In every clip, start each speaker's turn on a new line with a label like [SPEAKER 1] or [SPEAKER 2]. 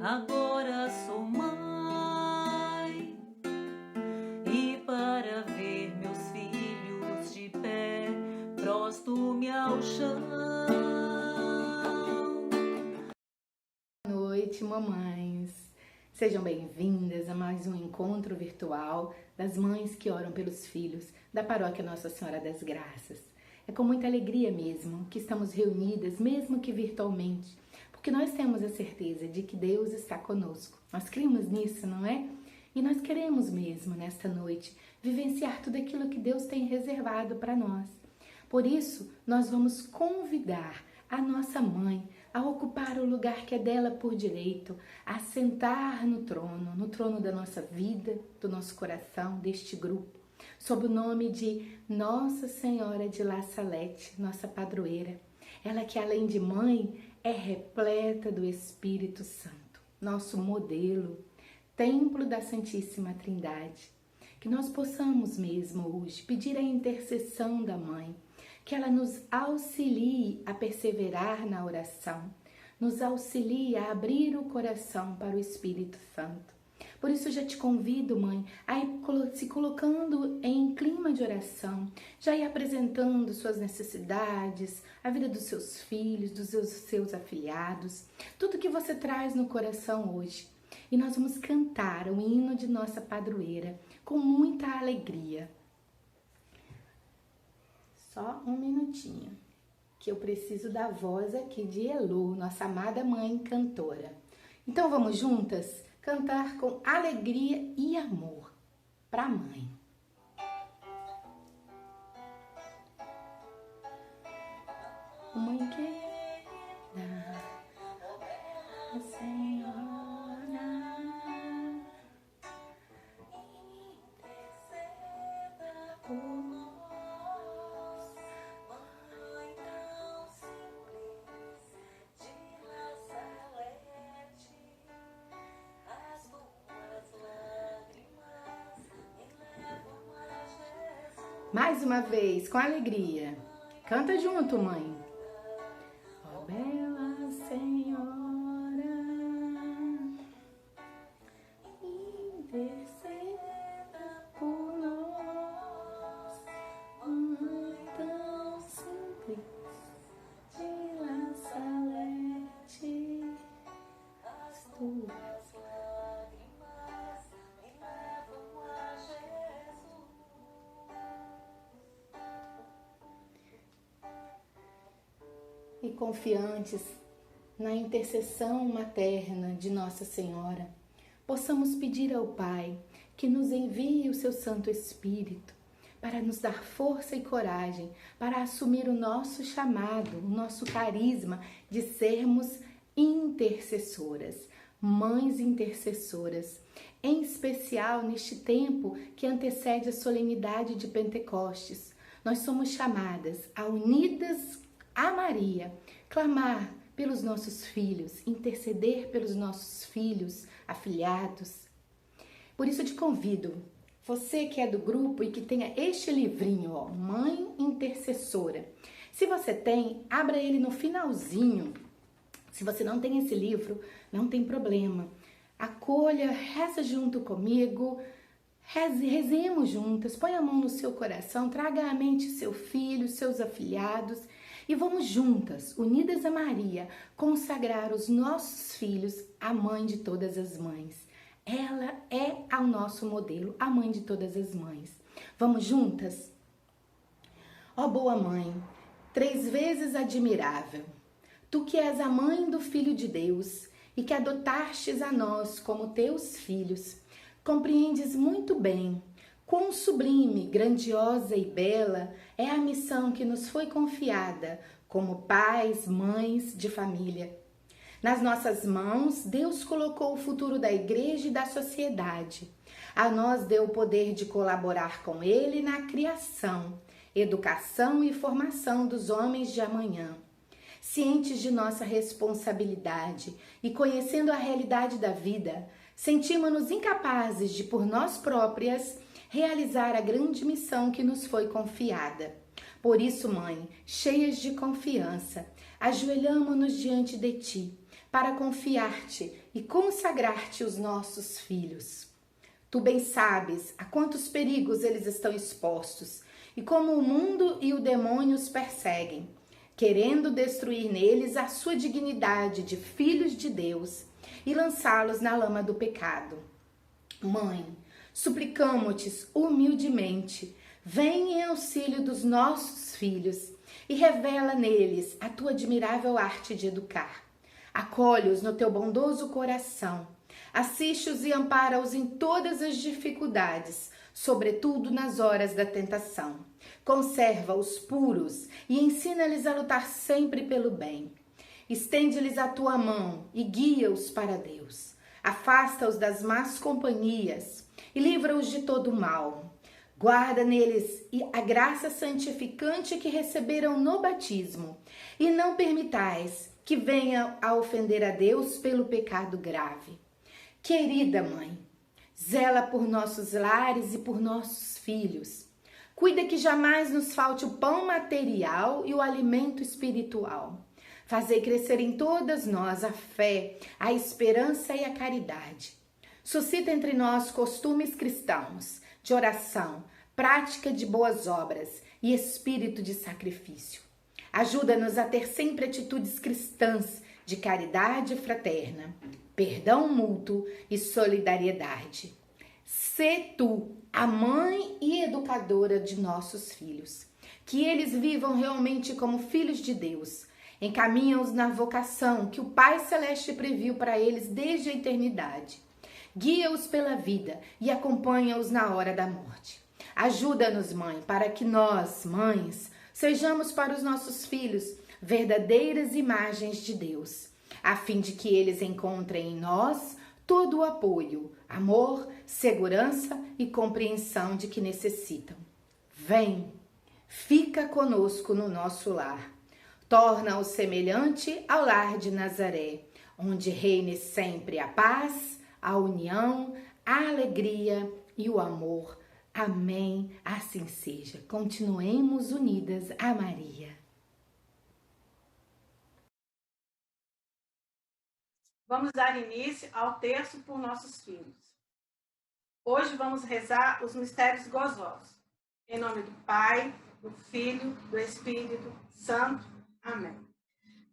[SPEAKER 1] agora sou mãe, e para ver meus filhos de pé, prosto-me ao chão.
[SPEAKER 2] Boa noite, mamães. Sejam bem-vindas a mais um encontro virtual das mães que oram pelos filhos da Paróquia Nossa Senhora das Graças. É com muita alegria mesmo que estamos reunidas, mesmo que virtualmente, porque nós temos a certeza de que Deus está conosco. Nós cremos nisso, não é? E nós queremos mesmo, nesta noite, vivenciar tudo aquilo que Deus tem reservado para nós. Por isso, nós vamos convidar a nossa mãe a ocupar o lugar que é dela por direito, a sentar no trono da nossa vida, do nosso coração, deste grupo, sob o nome de Nossa Senhora de La Salette, nossa padroeira. Ela que, além de mãe, é repleta do Espírito Santo, nosso modelo, templo da Santíssima Trindade. Que nós possamos mesmo hoje pedir a intercessão da mãe, que ela nos auxilie a perseverar na oração, nos auxilie a abrir o coração para o Espírito Santo. Por isso já te convido, mãe, a ir se colocando em clima de oração, já ir apresentando suas necessidades, a vida dos seus filhos, dos seus afilhados, tudo que você traz no coração hoje. E nós vamos cantar o hino de nossa padroeira com muita alegria. Só um minutinho, que eu preciso da voz aqui de Elu, nossa amada mãe cantora. Então vamos juntas cantar com alegria e amor para a mãe. Mãe querida, a Senhora, interceda por nós, Mãe tão simples de La Salette, as tuas lágrimas me levam a Jesus. Mais uma vez, com alegria. Canta junto, mãe. Ó bela Senhora, interceda por nós, Mãe tão simples de La Salette, as tuas lágrimas me levam a Jesus. E confiantes na intercessão materna de Nossa Senhora, possamos pedir ao Pai que nos envie o seu Santo Espírito para nos dar força e coragem para assumir o nosso chamado, o nosso carisma de sermos intercessoras, mães intercessoras, em especial neste tempo que antecede a solenidade de Pentecostes. Nós somos chamadas a, unidas a Maria, clamar pelos nossos filhos, interceder pelos nossos filhos, afilhados. Por isso eu te convido, você que é do grupo e que tenha este livrinho, ó, Mãe Intercessora. Se você tem, abra ele no finalzinho. Se você não tem esse livro, não tem problema. Acolha, reza junto comigo, rezemos juntas, põe a mão no seu coração, traga à mente seu filho, seus afilhados e vamos juntas, unidas a Maria, consagrar os nossos filhos à mãe de todas as mães. Ela é o nosso modelo, a mãe de todas as mães. Vamos juntas? Ó boa mãe, 3 vezes admirável, tu que és a mãe do Filho de Deus e que adotastes a nós como teus filhos, compreendes muito bem quão sublime, grandiosa e bela é a missão que nos foi confiada como pais, mães de família. Nas nossas mãos, Deus colocou o futuro da igreja e da sociedade. A nós deu o poder de colaborar com Ele na criação, educação e formação dos homens de amanhã. Cientes de nossa responsabilidade e conhecendo a realidade da vida, sentimos-nos incapazes de, por nós próprias, realizar a grande missão que nos foi confiada. Por isso, mãe, cheias de confiança, ajoelhamo-nos diante de ti, para confiar-te e consagrar-te os nossos filhos. Tu bem sabes a quantos perigos eles estão expostos e como o mundo e o demônio os perseguem, querendo destruir neles a sua dignidade de filhos de Deus e lançá-los na lama do pecado. Mãe, suplicamo-te humildemente, vem em auxílio dos nossos filhos e revela neles a tua admirável arte de educar. Acolhe-os no teu bondoso coração, assiste-os e ampara-os em todas as dificuldades, sobretudo nas horas da tentação. Conserva-os puros e ensina-lhes a lutar sempre pelo bem. Estende-lhes a tua mão e guia-os para Deus. Afasta-os das más companhias e livra-os de todo mal. Guarda neles a graça santificante que receberam no batismo e não permitais que venha a ofender a Deus pelo pecado grave. Querida Mãe, zela por nossos lares e por nossos filhos. Cuida que jamais nos falte o pão material e o alimento espiritual. Fazei crescer em todas nós a fé, a esperança e a caridade. Suscita entre nós costumes cristãos, de oração, prática de boas obras e espírito de sacrifício. Ajuda-nos a ter sempre atitudes cristãs de caridade fraterna, perdão mútuo e solidariedade. Sê tu a mãe e educadora de nossos filhos, que eles vivam realmente como filhos de Deus. Encaminha-os na vocação que o Pai Celeste previu para eles desde a eternidade. Guia-os pela vida e acompanha-os na hora da morte. Ajuda-nos, Mãe, para que nós, mães, sejamos para os nossos filhos verdadeiras imagens de Deus, a fim de que eles encontrem em nós todo o apoio, amor, segurança e compreensão de que necessitam. Vem, fica conosco no nosso lar. Torna-o semelhante ao lar de Nazaré, onde reine sempre a paz, a união, a alegria e o amor. Amém. Assim seja. Continuemos unidas a Maria.
[SPEAKER 3] Vamos dar início ao terço por nossos filhos. Hoje vamos rezar os mistérios gozosos. Em nome do Pai, do Filho, do Espírito Santo. Amém.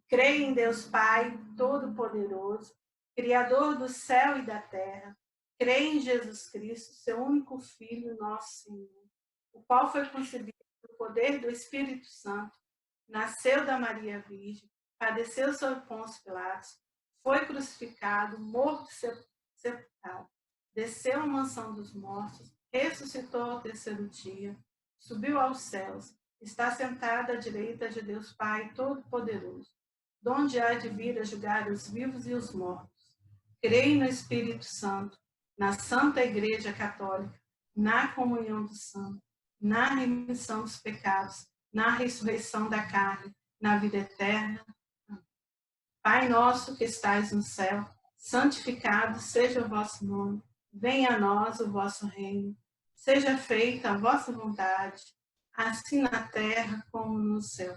[SPEAKER 3] Creio em Deus Pai, Todo-Poderoso, Criador do céu e da terra. Creio em Jesus Cristo, seu único Filho, nosso Senhor, o qual foi concebido pelo poder do Espírito Santo, nasceu da Maria Virgem, padeceu sob Pôncio Pilatos, foi crucificado, morto e sepultado, desceu à mansão dos mortos, ressuscitou ao terceiro dia, subiu aos céus, está sentado à direita de Deus Pai Todo-Poderoso, donde há de vir a julgar os vivos e os mortos. Creio no Espírito Santo, na Santa Igreja Católica, na comunhão dos santos, na remissão dos pecados, na ressurreição da carne, na vida eterna. Pai nosso que estais no céu, santificado seja o vosso nome. Venha a nós o vosso reino. Seja feita a vossa vontade, assim na terra como no céu.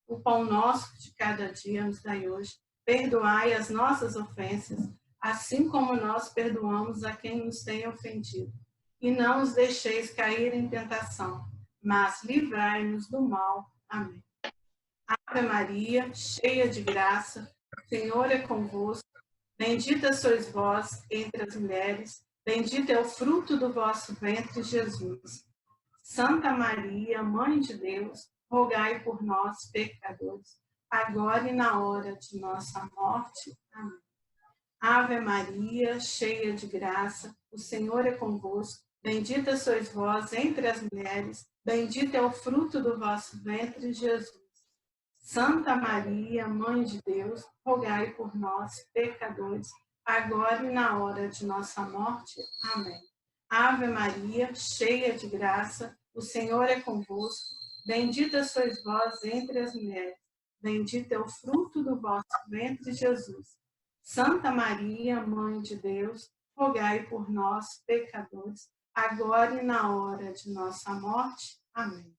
[SPEAKER 3] O pão nosso de cada dia nos dai hoje. Perdoai as nossas ofensas, assim como nós perdoamos a quem nos tem ofendido. E não os deixeis cair em tentação, mas livrai-nos do mal. Amém. Ave Maria, cheia de graça, o Senhor é convosco. Bendita sois vós entre as mulheres, bendito é o fruto do vosso ventre, Jesus. Santa Maria, Mãe de Deus, rogai por nós, pecadores, agora e na hora de nossa morte. Amém. Ave Maria, cheia de graça, o Senhor é convosco. Bendita sois vós entre as mulheres, bendito é o fruto do vosso ventre, Jesus. Santa Maria, Mãe de Deus, rogai por nós, pecadores, agora e na hora de nossa morte. Amém. Ave Maria, cheia de graça, o Senhor é convosco. Bendita sois vós entre as mulheres, bendito é o fruto do vosso ventre, Jesus. Santa Maria, Mãe de Deus, rogai por nós, pecadores, agora e na hora de nossa morte. Amém.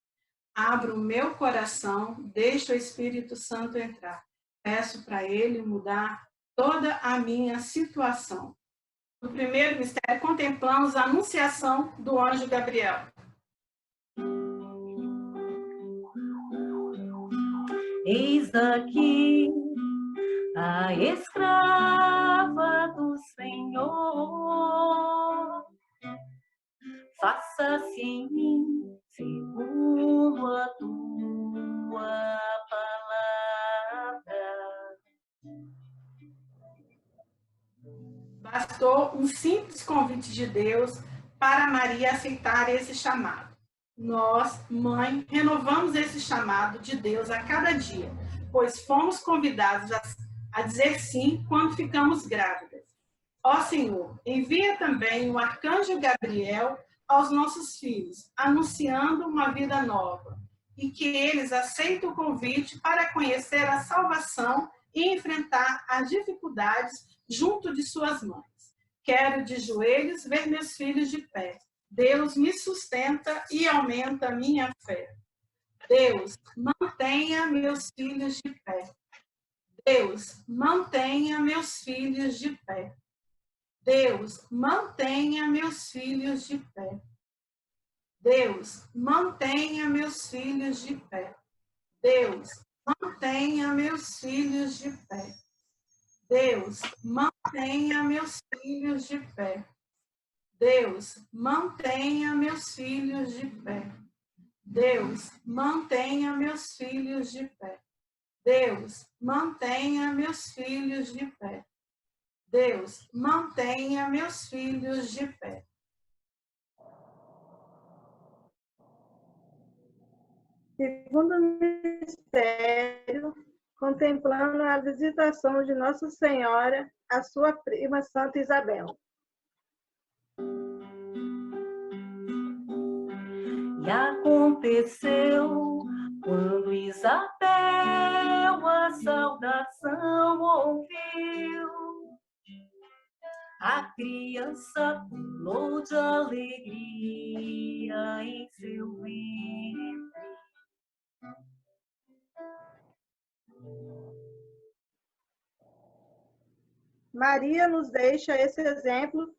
[SPEAKER 3] Abro o meu coração, deixo o Espírito Santo entrar. Peço para ele mudar toda a minha situação. No primeiro mistério, contemplamos a anunciação do anjo Gabriel.
[SPEAKER 1] Eis aqui a escrava do Senhor, faça-se em mim segundo a tua palavra.
[SPEAKER 3] Bastou um simples convite de Deus para Maria aceitar esse chamado. Nós, mãe, renovamos esse chamado de Deus a cada dia, pois fomos convidados a dizer sim quando ficamos grávidas. Ó Senhor, envia também o arcanjo Gabriel aos nossos filhos, anunciando uma vida nova, e que eles aceitem o convite para conhecer a salvação e enfrentar as dificuldades junto de suas mães. Quero de joelhos ver meus filhos de pé. Deus me sustenta e aumenta a minha fé. Deus, mantenha meus filhos de pé. Deus, mantenha meus filhos de pé. Deus, mantenha meus filhos de pé. Deus, mantenha meus filhos de pé. Deus, mantenha meus filhos de pé. Deus, mantenha meus filhos de pé. Deus, mantenha meus filhos de pé. Deus, mantenha meus filhos de pé. Deus, mantenha meus filhos de pé. Deus, mantenha meus filhos de pé.
[SPEAKER 4] Segundo mistério, contemplando a visitação de Nossa Senhora à sua prima Santa Isabel.
[SPEAKER 1] E aconteceu quando Isabel a saudação ouviu, a criança pulou de alegria em seu ventre.
[SPEAKER 4] Maria nos deixa esse exemplo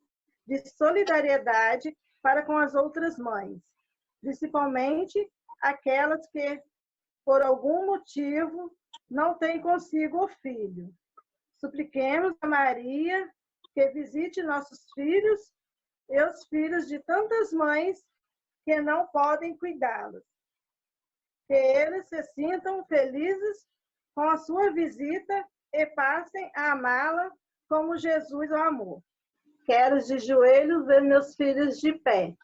[SPEAKER 4] de solidariedade para com as outras mães, principalmente aquelas que, por algum motivo, não têm consigo o filho. Supliquemos a Maria que visite nossos filhos e os filhos de tantas mães que não podem cuidá-los. Que eles se sintam felizes com a sua visita e passem a amá-la como Jesus o amou. Quero de joelhos ver meus filhos de pé.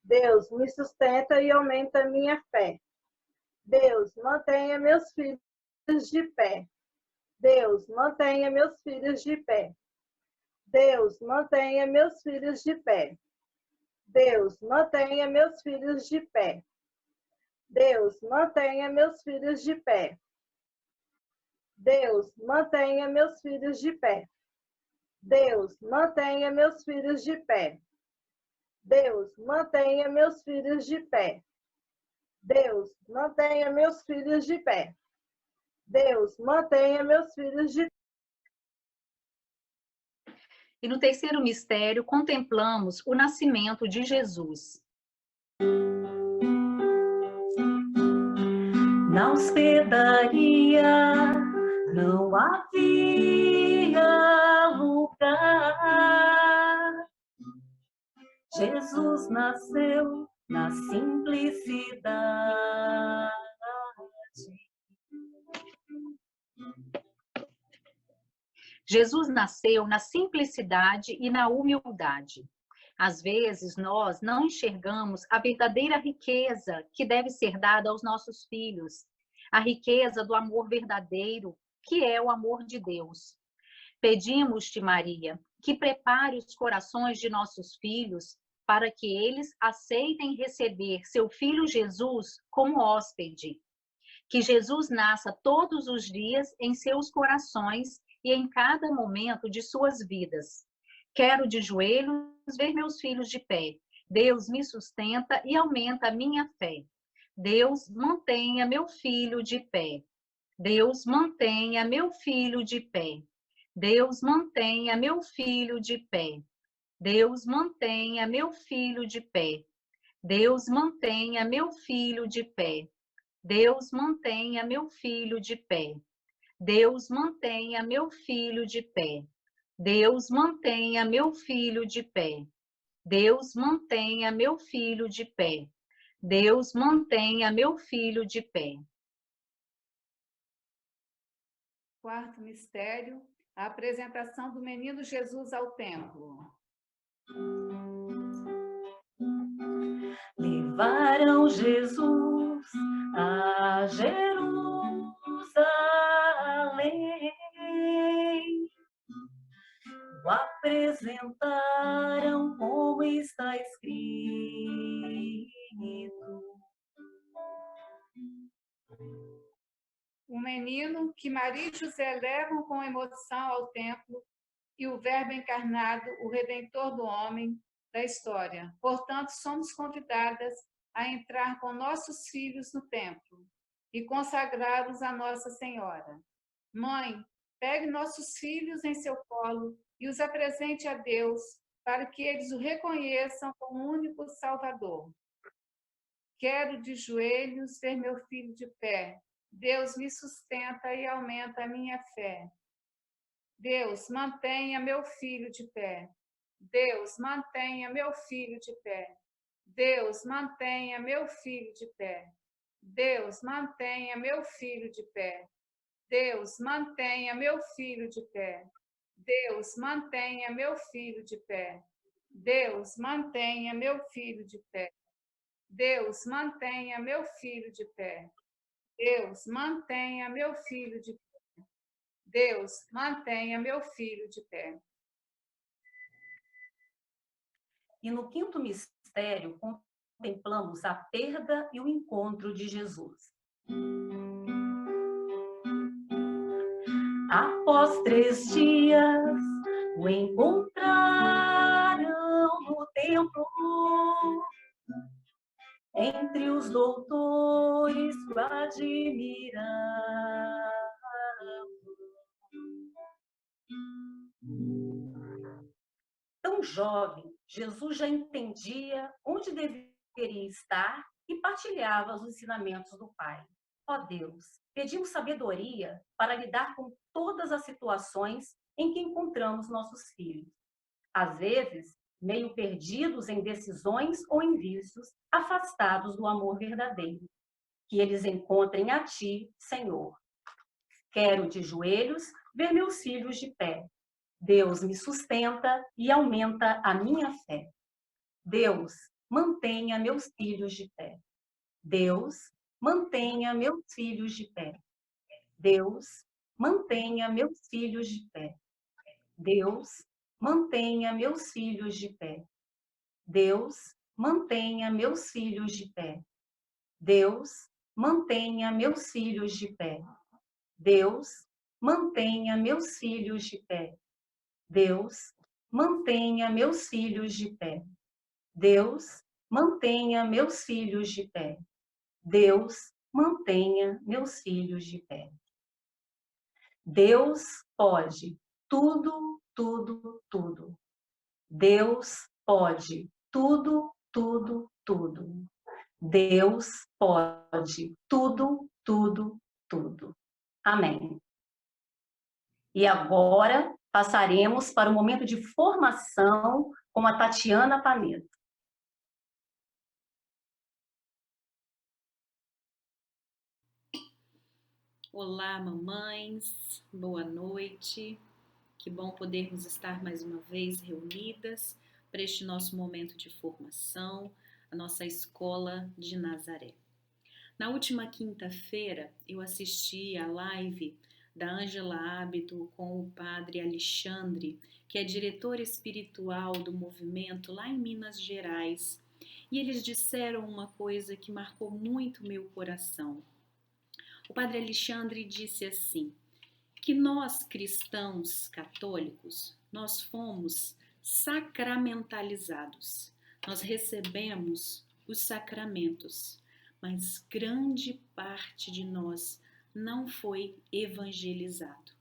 [SPEAKER 4] Deus, me sustenta e aumenta a minha fé. Deus, mantenha meus filhos de pé. Deus, mantenha meus filhos de pé. Deus, mantenha meus filhos de pé. Deus, mantenha meus filhos de pé. Deus, mantenha meus filhos de pé. Deus, mantenha meus filhos de pé. Deus, mantenha meus filhos de pé. Deus, mantenha meus filhos de pé. Deus, mantenha meus filhos de pé. Deus, mantenha meus filhos de pé.
[SPEAKER 5] E no terceiro mistério, contemplamos o nascimento de Jesus.
[SPEAKER 1] Na hospedaria não havia lugar. Jesus nasceu na simplicidade.
[SPEAKER 5] Jesus nasceu na simplicidade e na humildade. Às vezes, nós não enxergamos a verdadeira riqueza que deve ser dada aos nossos filhos, a riqueza do amor verdadeiro, que é o amor de Deus. Pedimos-te, Maria, que prepare os corações de nossos filhos para que eles aceitem receber seu filho Jesus como hóspede. Que Jesus nasça todos os dias em seus corações e em cada momento de suas vidas. Quero de joelhos ver meus filhos de pé. Deus me sustenta e aumenta a minha fé. Deus, mantenha meu filho de pé. Deus, mantenha meu filho de pé. Deus mantenha meu filho de pé. Deus mantenha meu filho de pé. Deus mantenha meu filho de pé. Deus mantenha meu filho de pé. Deus mantenha meu filho de pé. Deus mantenha meu filho de pé. Deus mantenha meu filho de pé. Deus mantenha meu filho de pé.
[SPEAKER 6] Quarto mistério, a apresentação do menino Jesus ao templo.
[SPEAKER 1] Levaram Jesus a Jerusalém, o apresentaram como está escrito.
[SPEAKER 6] O menino que Maria e José levam com emoção ao templo e o Verbo encarnado, o Redentor do homem, da história. Portanto, somos convidadas a entrar com nossos filhos no templo e consagrá-los a Nossa Senhora. Mãe, pegue nossos filhos em seu colo e os apresente a Deus para que eles o reconheçam como único Salvador. Quero de joelhos ver meu filho de pé. Deus me sustenta e aumenta a minha fé. Deus, mantenha meu filho de pé. Deus, mantenha meu filho de pé. Deus, mantenha meu filho de pé. Deus, mantenha meu filho de pé. Deus, mantenha meu filho de pé. Deus, mantenha meu filho de pé. Deus, mantenha meu filho de pé. Deus, mantenha meu filho de pé. Deus, mantenha meu filho de pé. Deus, mantenha meu filho de pé.
[SPEAKER 1] E no quinto mistério, contemplamos a perda e o encontro de Jesus. Após 3 dias, o encontraram no templo, entre os doutores o admiravam. Tão jovem, Jesus já entendia onde deveria estar e partilhava os ensinamentos do Pai. Ó Deus, pedimos sabedoria para lidar com todas as situações em que encontramos nossos filhos. Às vezes, meio perdidos em decisões ou em vícios, afastados do amor verdadeiro. Que eles encontrem a Ti, Senhor. Quero de joelhos ver meus filhos de pé. Deus me sustenta e aumenta a minha fé. Deus, mantenha meus filhos de pé. Deus, mantenha meus filhos de pé. Deus, mantenha meus filhos de pé. Deus, mantenha meus filhos de pé. Deus, mantenha meus filhos de pé. Deus, mantenha meus filhos de pé. Deus, mantenha meus filhos de pé. Deus, mantenha meus filhos de pé. Deus, mantenha meus filhos de pé. Deus, mantenha meus filhos de pé. Deus pode tudo, tudo, tudo. Deus pode tudo, tudo, tudo. Deus pode tudo, tudo, tudo. Amém. E agora passaremos para o momento de formação com a Tatiana Paneto.
[SPEAKER 7] Olá, mamães, boa noite. Que bom podermos estar mais uma vez reunidas para este nosso momento de formação, a nossa escola de Nazaré. Na última quinta-feira, eu assisti à live da Ângela Ábido com o padre Alexandre, que é diretor espiritual do movimento lá em Minas Gerais, e eles disseram uma coisa que marcou muito meu coração. O padre Alexandre disse assim, que nós cristãos católicos, nós fomos sacramentalizados, nós recebemos os sacramentos, mas grande parte de nós não foi evangelizado.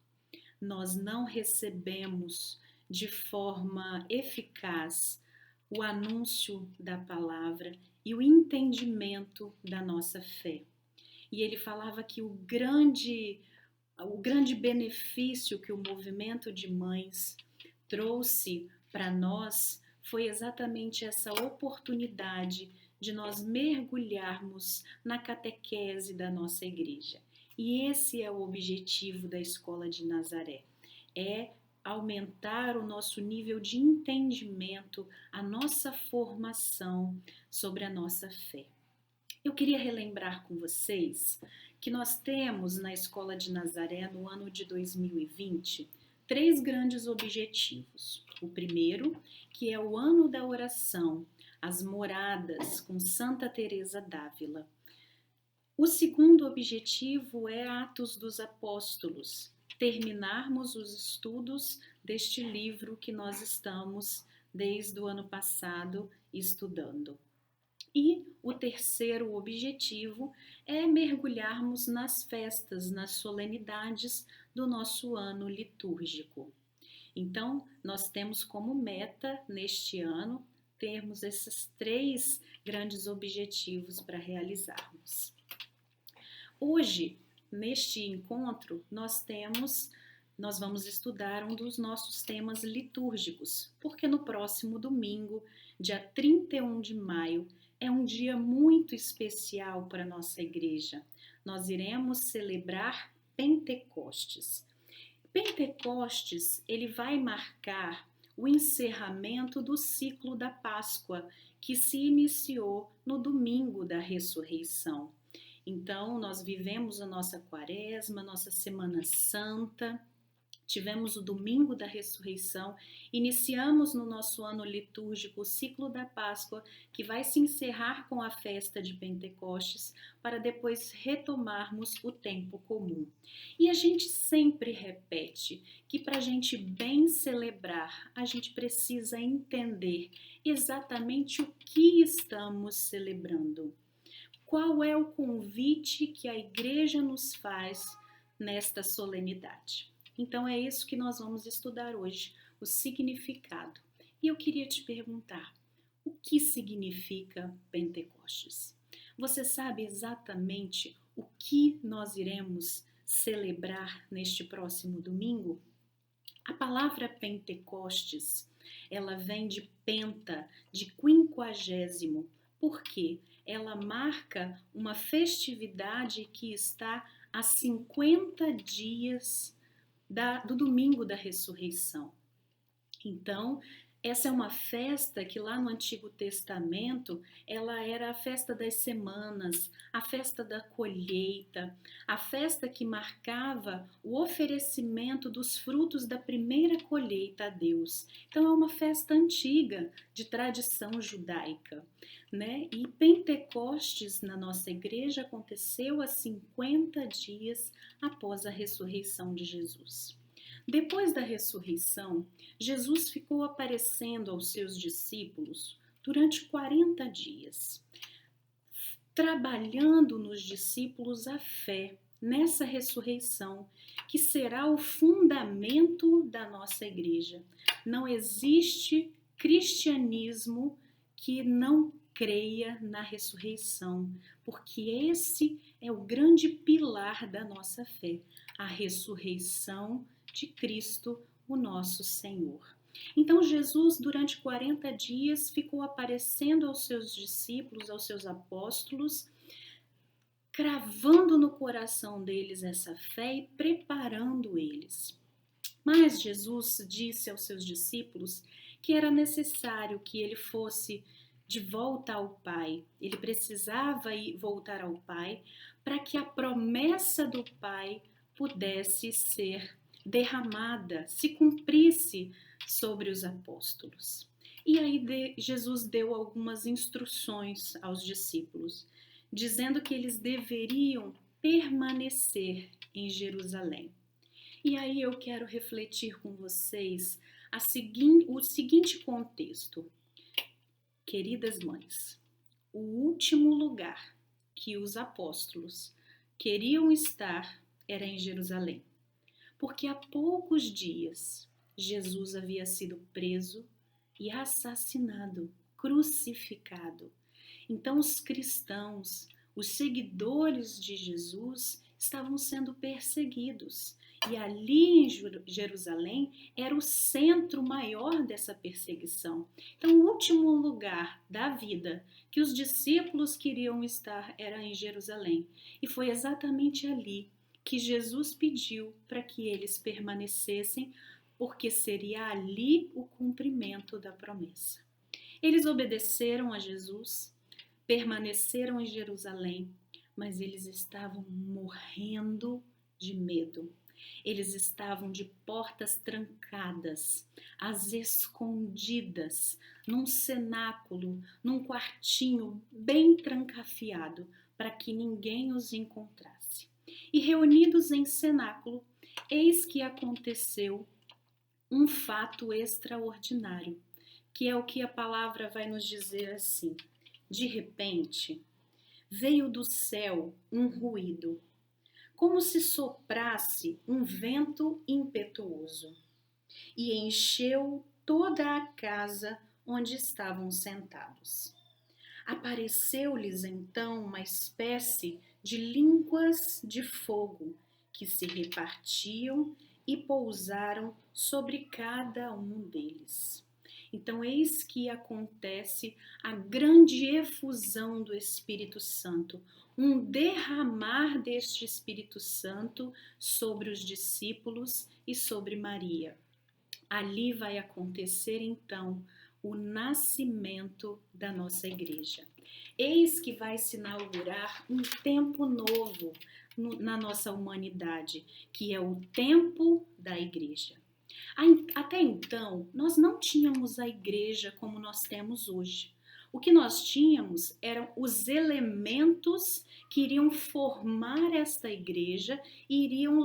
[SPEAKER 7] nós não recebemos de forma eficaz o anúncio da palavra e o entendimento da nossa fé. E ele falava que o grande benefício que o movimento de mães trouxe para nós foi exatamente essa oportunidade de nós mergulharmos na catequese da nossa igreja. E esse é o objetivo da Escola de Nazaré, é aumentar o nosso nível de entendimento, a nossa formação sobre a nossa fé. Eu queria relembrar com vocês que nós temos na Escola de Nazaré, no ano de 2020, 3 grandes objetivos. O primeiro, que é o ano da oração, as moradas com Santa Teresa d'Ávila. O segundo objetivo é Atos dos Apóstolos, terminarmos os estudos deste livro que nós estamos desde o ano passado estudando. E o terceiro objetivo é mergulharmos nas festas, nas solenidades do nosso ano litúrgico. Então, nós temos como meta neste ano termos esses 3 grandes objetivos para realizarmos. Hoje, neste encontro, nós vamos estudar um dos nossos temas litúrgicos, porque no próximo domingo, dia 31 de maio, é um dia muito especial para a nossa igreja. Nós iremos celebrar Pentecostes. Pentecostes, ele vai marcar o encerramento do ciclo da Páscoa, que se iniciou no domingo da ressurreição. Então, nós vivemos a nossa quaresma, nossa Semana Santa, tivemos o domingo da ressurreição, iniciamos no nosso ano litúrgico o ciclo da Páscoa, que vai se encerrar com a festa de Pentecostes, para depois retomarmos o tempo comum. E a gente sempre repete que para a gente bem celebrar, a gente precisa entender exatamente o que estamos celebrando. Qual é o convite que a igreja nos faz nesta solenidade? Então é isso que nós vamos estudar hoje, o significado. E eu queria te perguntar, o que significa Pentecostes? Você sabe exatamente o que nós iremos celebrar neste próximo domingo? A palavra Pentecostes, ela vem de penta, de 50º. Por quê? Ela marca uma festividade que está há 50 dias do domingo da ressurreição. Então, essa é uma festa que lá no Antigo Testamento, ela era a festa das semanas, a festa da colheita, a festa que marcava o oferecimento dos frutos da primeira colheita a Deus. Então, é uma festa antiga, de tradição judaica, né? E Pentecostes na nossa igreja aconteceu há 50 dias após a ressurreição de Jesus. Depois da ressurreição, Jesus ficou aparecendo aos seus discípulos durante 40 dias, trabalhando nos discípulos a fé nessa ressurreição, que será o fundamento da nossa igreja. Não existe cristianismo que não creia na ressurreição, porque esse é o grande pilar da nossa fé, a ressurreição de Cristo, o nosso Senhor. Então Jesus, durante 40 dias, ficou aparecendo aos seus discípulos, aos seus apóstolos, cravando no coração deles essa fé e preparando eles. Mas Jesus disse aos seus discípulos que era necessário que ele fosse de volta ao Pai. Ele precisava voltar ao Pai para que a promessa do Pai pudesse ser derramada, se cumprisse sobre os apóstolos. E aí Jesus deu algumas instruções aos discípulos, dizendo que eles deveriam permanecer em Jerusalém. E aí eu quero refletir com vocês o seguinte contexto. Queridas mães, o último lugar que os apóstolos queriam estar era em Jerusalém. porque há poucos dias Jesus havia sido preso e assassinado, crucificado. Então os cristãos, os seguidores de Jesus, estavam sendo perseguidos. E ali em Jerusalém era o centro maior dessa perseguição. Então, o último lugar da vida que os discípulos queriam estar era em Jerusalém. E foi exatamente ali que Jesus pediu para que eles permanecessem, porque seria ali o cumprimento da promessa. Eles obedeceram a Jesus, permaneceram em Jerusalém, mas eles estavam morrendo de medo. Eles estavam de portas trancadas, às escondidas, num cenáculo, num quartinho bem trancafiado, para que ninguém os encontrasse. E reunidos em cenáculo, eis que aconteceu um fato extraordinário, que é o que a palavra vai nos dizer assim: de repente, veio do céu um ruído, como se soprasse um vento impetuoso, e encheu toda a casa onde estavam sentados. Apareceu-lhes então uma espécie de línguas de fogo que se repartiam e pousaram sobre cada um deles. Então, eis que acontece a grande efusão do Espírito Santo, um derramar deste Espírito Santo sobre os discípulos e sobre Maria. Ali vai acontecer, então, o nascimento da nossa igreja. Eis que vai se inaugurar um tempo novo na nossa humanidade, que é o tempo da igreja. Até então, nós não tínhamos a igreja como nós temos hoje. O que nós tínhamos eram os elementos que iriam formar esta igreja e iriam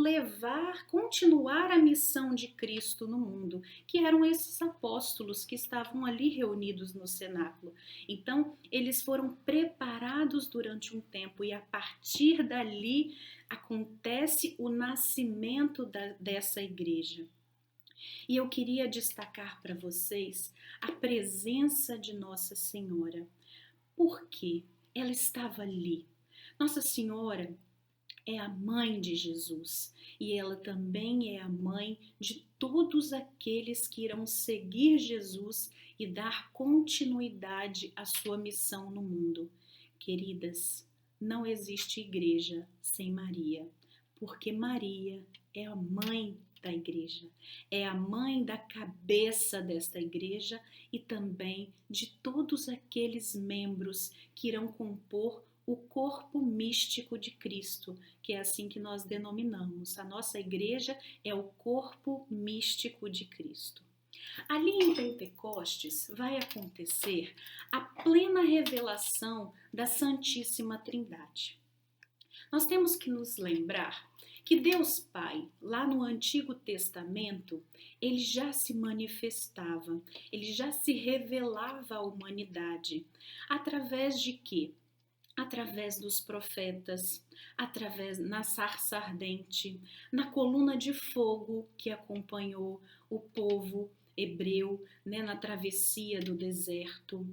[SPEAKER 7] continuar a missão de Cristo no mundo, que eram esses apóstolos que estavam ali reunidos no cenáculo. Então, eles foram preparados durante um tempo e a partir dali acontece o nascimento dessa igreja. E eu queria destacar para vocês a presença de Nossa Senhora. Por quê? Ela estava ali. Nossa Senhora é a mãe de Jesus e ela também é a mãe de todos aqueles que irão seguir Jesus e dar continuidade à sua missão no mundo. Queridas, não existe igreja sem Maria, porque Maria é a mãe da igreja, é a mãe da cabeça desta igreja e também de todos aqueles membros que irão compor o corpo místico de Cristo, que é assim que nós denominamos. A nossa igreja é o corpo místico de Cristo. Ali em Pentecostes vai acontecer a plena revelação da Santíssima Trindade. Nós temos que nos lembrar que Deus Pai, lá no Antigo Testamento, ele já se manifestava, ele já se revelava à humanidade. Através de quê? Através dos profetas, na sarça ardente, na coluna de fogo que acompanhou o povo hebreu, na travessia do deserto.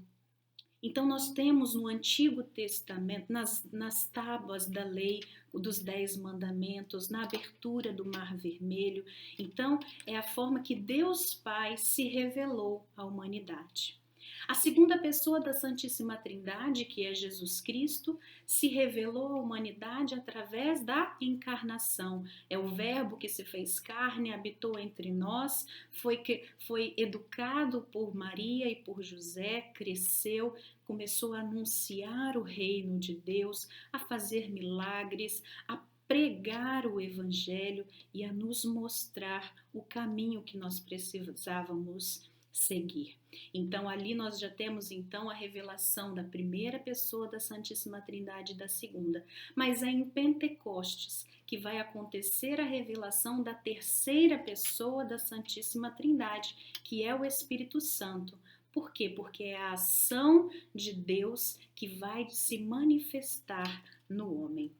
[SPEAKER 7] Então nós temos no Antigo Testamento, nas tábuas da lei, dos 10 mandamentos, na abertura do Mar Vermelho. Então é a forma que Deus Pai se revelou à humanidade. A segunda pessoa da Santíssima Trindade, que é Jesus Cristo, se revelou à humanidade através da encarnação. É o Verbo que se fez carne, habitou entre nós, foi educado por Maria e por José, cresceu, começou a anunciar o reino de Deus, a fazer milagres, a pregar o Evangelho e a nos mostrar o caminho que nós precisávamos seguir. Então ali nós já temos então a revelação da primeira pessoa da Santíssima Trindade e da segunda, mas é em Pentecostes que vai acontecer a revelação da terceira pessoa da Santíssima Trindade, que é o Espírito Santo. Por quê? Porque é a ação de Deus que vai se manifestar no homem.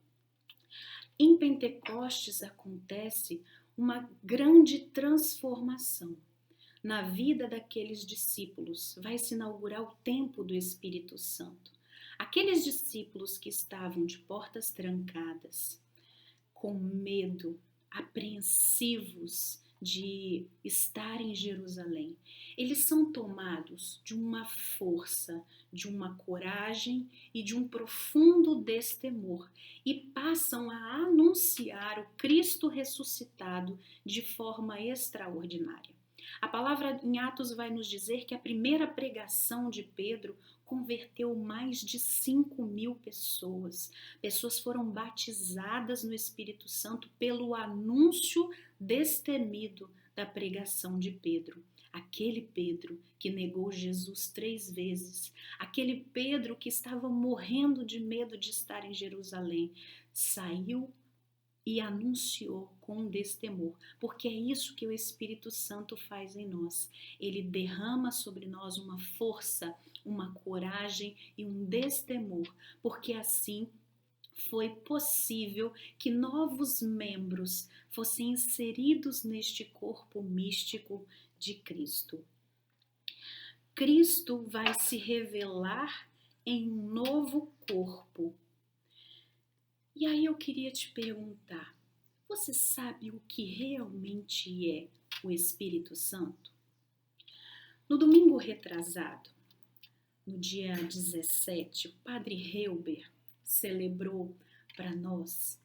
[SPEAKER 7] Em Pentecostes acontece uma grande transformação na vida daqueles discípulos. Vai se inaugurar o tempo do Espírito Santo. Aqueles discípulos que estavam de portas trancadas, com medo, apreensivos de estar em Jerusalém, eles são tomados de uma força, de uma coragem e de um profundo destemor e passam a anunciar o Cristo ressuscitado de forma extraordinária. A palavra em Atos vai nos dizer que a primeira pregação de Pedro converteu mais de 5.000 pessoas. Pessoas foram batizadas no Espírito Santo pelo anúncio destemido da pregação de Pedro. Aquele Pedro que negou Jesus 3 vezes, aquele Pedro que estava morrendo de medo de estar em Jerusalém, saiu e anunciou com destemor, porque é isso que o Espírito Santo faz em nós. Ele derrama sobre nós uma força, uma coragem e um destemor, porque assim foi possível que novos membros fossem inseridos neste corpo místico de Cristo. Cristo vai se revelar em um novo corpo. E aí eu queria te perguntar, você sabe o que realmente é o Espírito Santo? No domingo retrasado, no dia 17, o padre Helber celebrou para nós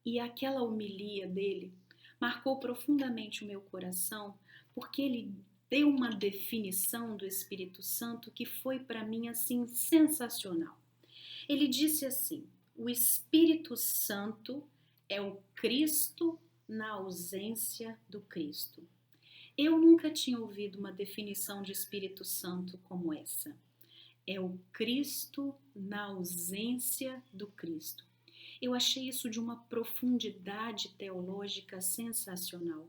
[SPEAKER 7] e aquela homilia dele marcou profundamente o meu coração, porque ele deu uma definição do Espírito Santo que foi para mim assim sensacional. Ele disse assim: o Espírito Santo é o Cristo na ausência do Cristo. Eu nunca tinha ouvido uma definição de Espírito Santo como essa. É o Cristo na ausência do Cristo. Eu achei isso de uma profundidade teológica sensacional,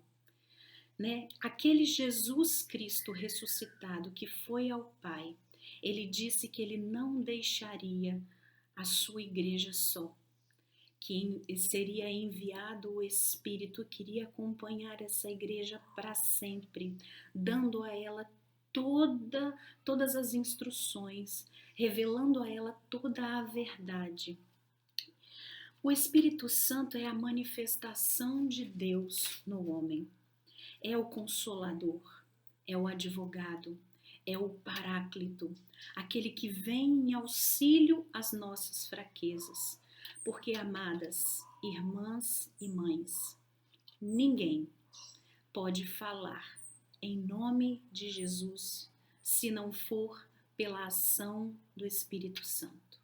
[SPEAKER 7] né? Aquele Jesus Cristo ressuscitado que foi ao Pai, ele disse que ele não deixaria a sua igreja só, que seria enviado o Espírito que iria acompanhar essa igreja para sempre, dando a ela todas as instruções, revelando a ela toda a verdade. O Espírito Santo é a manifestação de Deus no homem. É o Consolador, é o Advogado, é o Paráclito, aquele que vem em auxílio às nossas fraquezas. Porque, amadas irmãs e mães, ninguém pode falar em nome de Jesus se não for pela ação do Espírito Santo.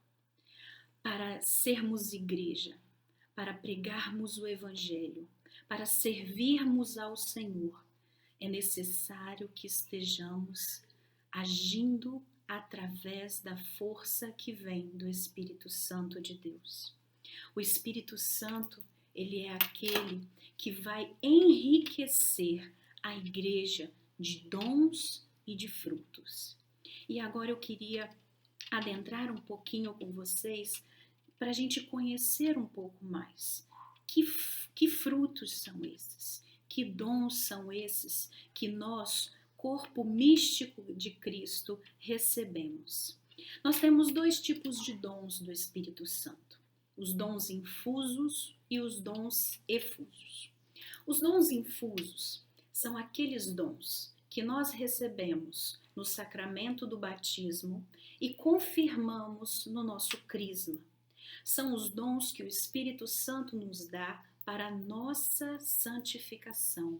[SPEAKER 7] Para sermos igreja, para pregarmos o Evangelho, para servirmos ao Senhor, é necessário que estejamos agindo através da força que vem do Espírito Santo de Deus. O Espírito Santo, ele é aquele que vai enriquecer a igreja de dons e de frutos. E agora eu queria adentrar um pouquinho com vocês para a gente conhecer um pouco mais. Que frutos são esses? Que dons são esses que nós, corpo místico de Cristo, recebemos? Nós temos 2 tipos de dons do Espírito Santo: os dons infusos e os dons efusos. Os dons infusos são aqueles dons que nós recebemos no sacramento do batismo e confirmamos no nosso crisma. São os dons que o Espírito Santo nos dá para a nossa santificação,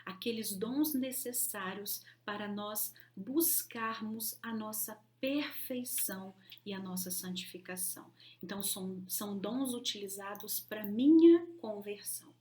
[SPEAKER 7] aqueles dons necessários para nós buscarmos a nossa perfeição e a nossa santificação. Então, são dons utilizados para minha conversão.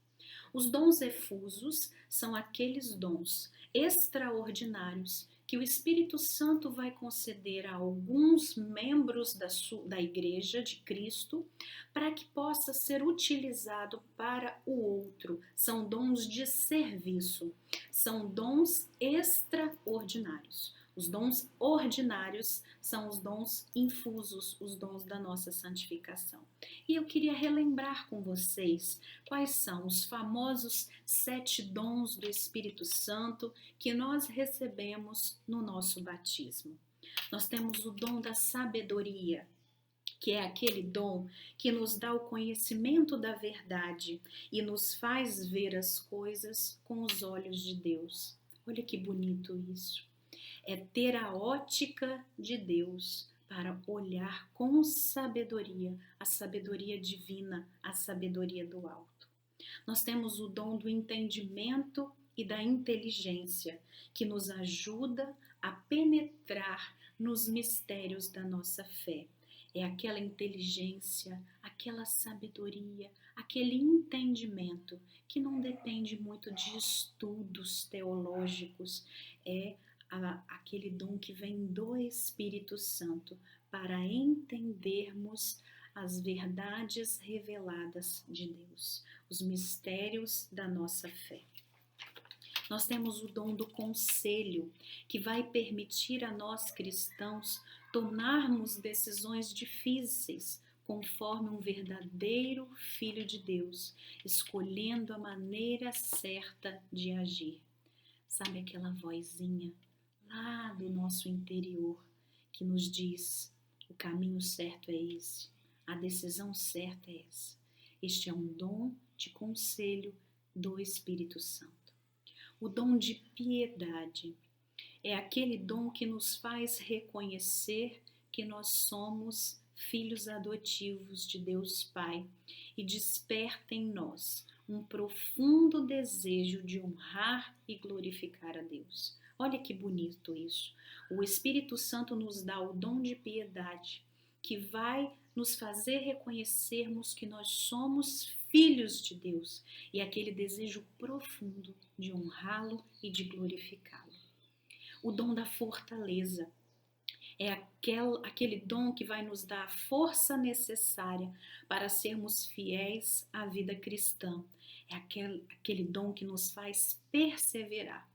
[SPEAKER 7] Os dons efusos são aqueles dons extraordinários que o Espírito Santo vai conceder a alguns membros da Igreja de Cristo para que possa ser utilizado para o outro. São dons de serviço, são dons extraordinários. Os dons ordinários são os dons infusos, os dons da nossa santificação. E eu queria relembrar com vocês quais são os famosos 7 dons do Espírito Santo que nós recebemos no nosso batismo. Nós temos o dom da sabedoria, que é aquele dom que nos dá o conhecimento da verdade e nos faz ver as coisas com os olhos de Deus. Olha que bonito isso. É ter a ótica de Deus para olhar com sabedoria, a sabedoria divina, a sabedoria do alto. Nós temos o dom do entendimento e da inteligência, que nos ajuda a penetrar nos mistérios da nossa fé. É aquela inteligência, aquela sabedoria, aquele entendimento que não depende muito de estudos teológicos, é aquele dom que vem do Espírito Santo para entendermos as verdades reveladas de Deus, os mistérios da nossa fé. Nós temos o dom do conselho, que vai permitir a nós cristãos tomarmos decisões difíceis conforme um verdadeiro filho de Deus, escolhendo a maneira certa de agir. Sabe aquela vozinha lá do nosso interior que nos diz: o caminho certo é esse, a decisão certa é essa. Este é um dom de conselho do Espírito Santo. O dom de piedade é aquele dom que nos faz reconhecer que nós somos filhos adotivos de Deus Pai e desperta em nós um profundo desejo de honrar e glorificar a Deus. Olha que bonito isso. O Espírito Santo nos dá o dom de piedade, que vai nos fazer reconhecermos que nós somos filhos de Deus e aquele desejo profundo de honrá-lo e de glorificá-lo. O dom da fortaleza é aquele dom que vai nos dar a força necessária para sermos fiéis à vida cristã. É aquele dom que nos faz perseverar.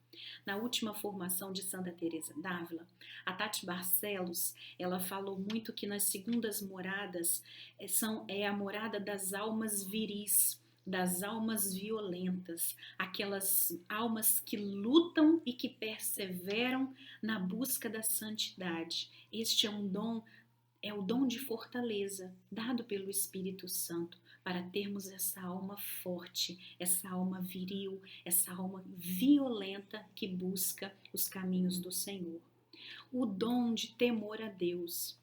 [SPEAKER 7] Na última formação de Santa Teresa d'Ávila, a Tati Barcelos, ela falou muito que nas segundas moradas é a morada das almas viris, das almas violentas, aquelas almas que lutam e que perseveram na busca da santidade. Este é o dom de fortaleza dado pelo Espírito Santo para termos essa alma forte, essa alma viril, essa alma violenta que busca os caminhos do Senhor. O dom de temor a Deus.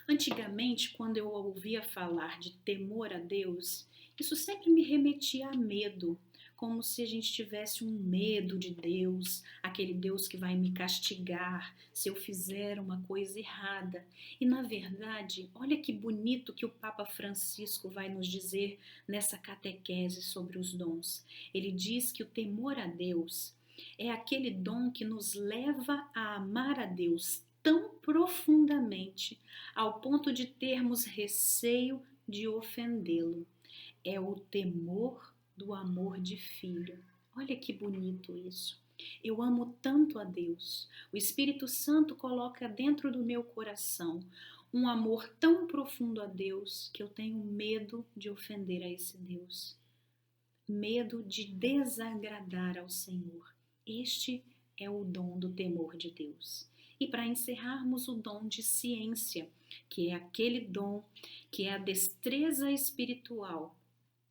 [SPEAKER 7] Antigamente, quando eu ouvia falar de temor a Deus, isso sempre me remetia a medo, como se a gente tivesse um medo de Deus, aquele Deus que vai me castigar se eu fizer uma coisa errada. E na verdade, olha que bonito que o Papa Francisco vai nos dizer nessa catequese sobre os dons. Ele diz que o temor a Deus é aquele dom que nos leva a amar a Deus tão profundamente ao ponto de termos receio de ofendê-lo. É o temor do amor de filho. Olha que bonito isso. Eu amo tanto a Deus. O Espírito Santo coloca dentro do meu coração um amor tão profundo a Deus que eu tenho medo de ofender a esse Deus. Medo de desagradar ao Senhor. Este é o dom do temor de Deus. E para encerrarmos, o dom de ciência, que é aquele dom que é a destreza espiritual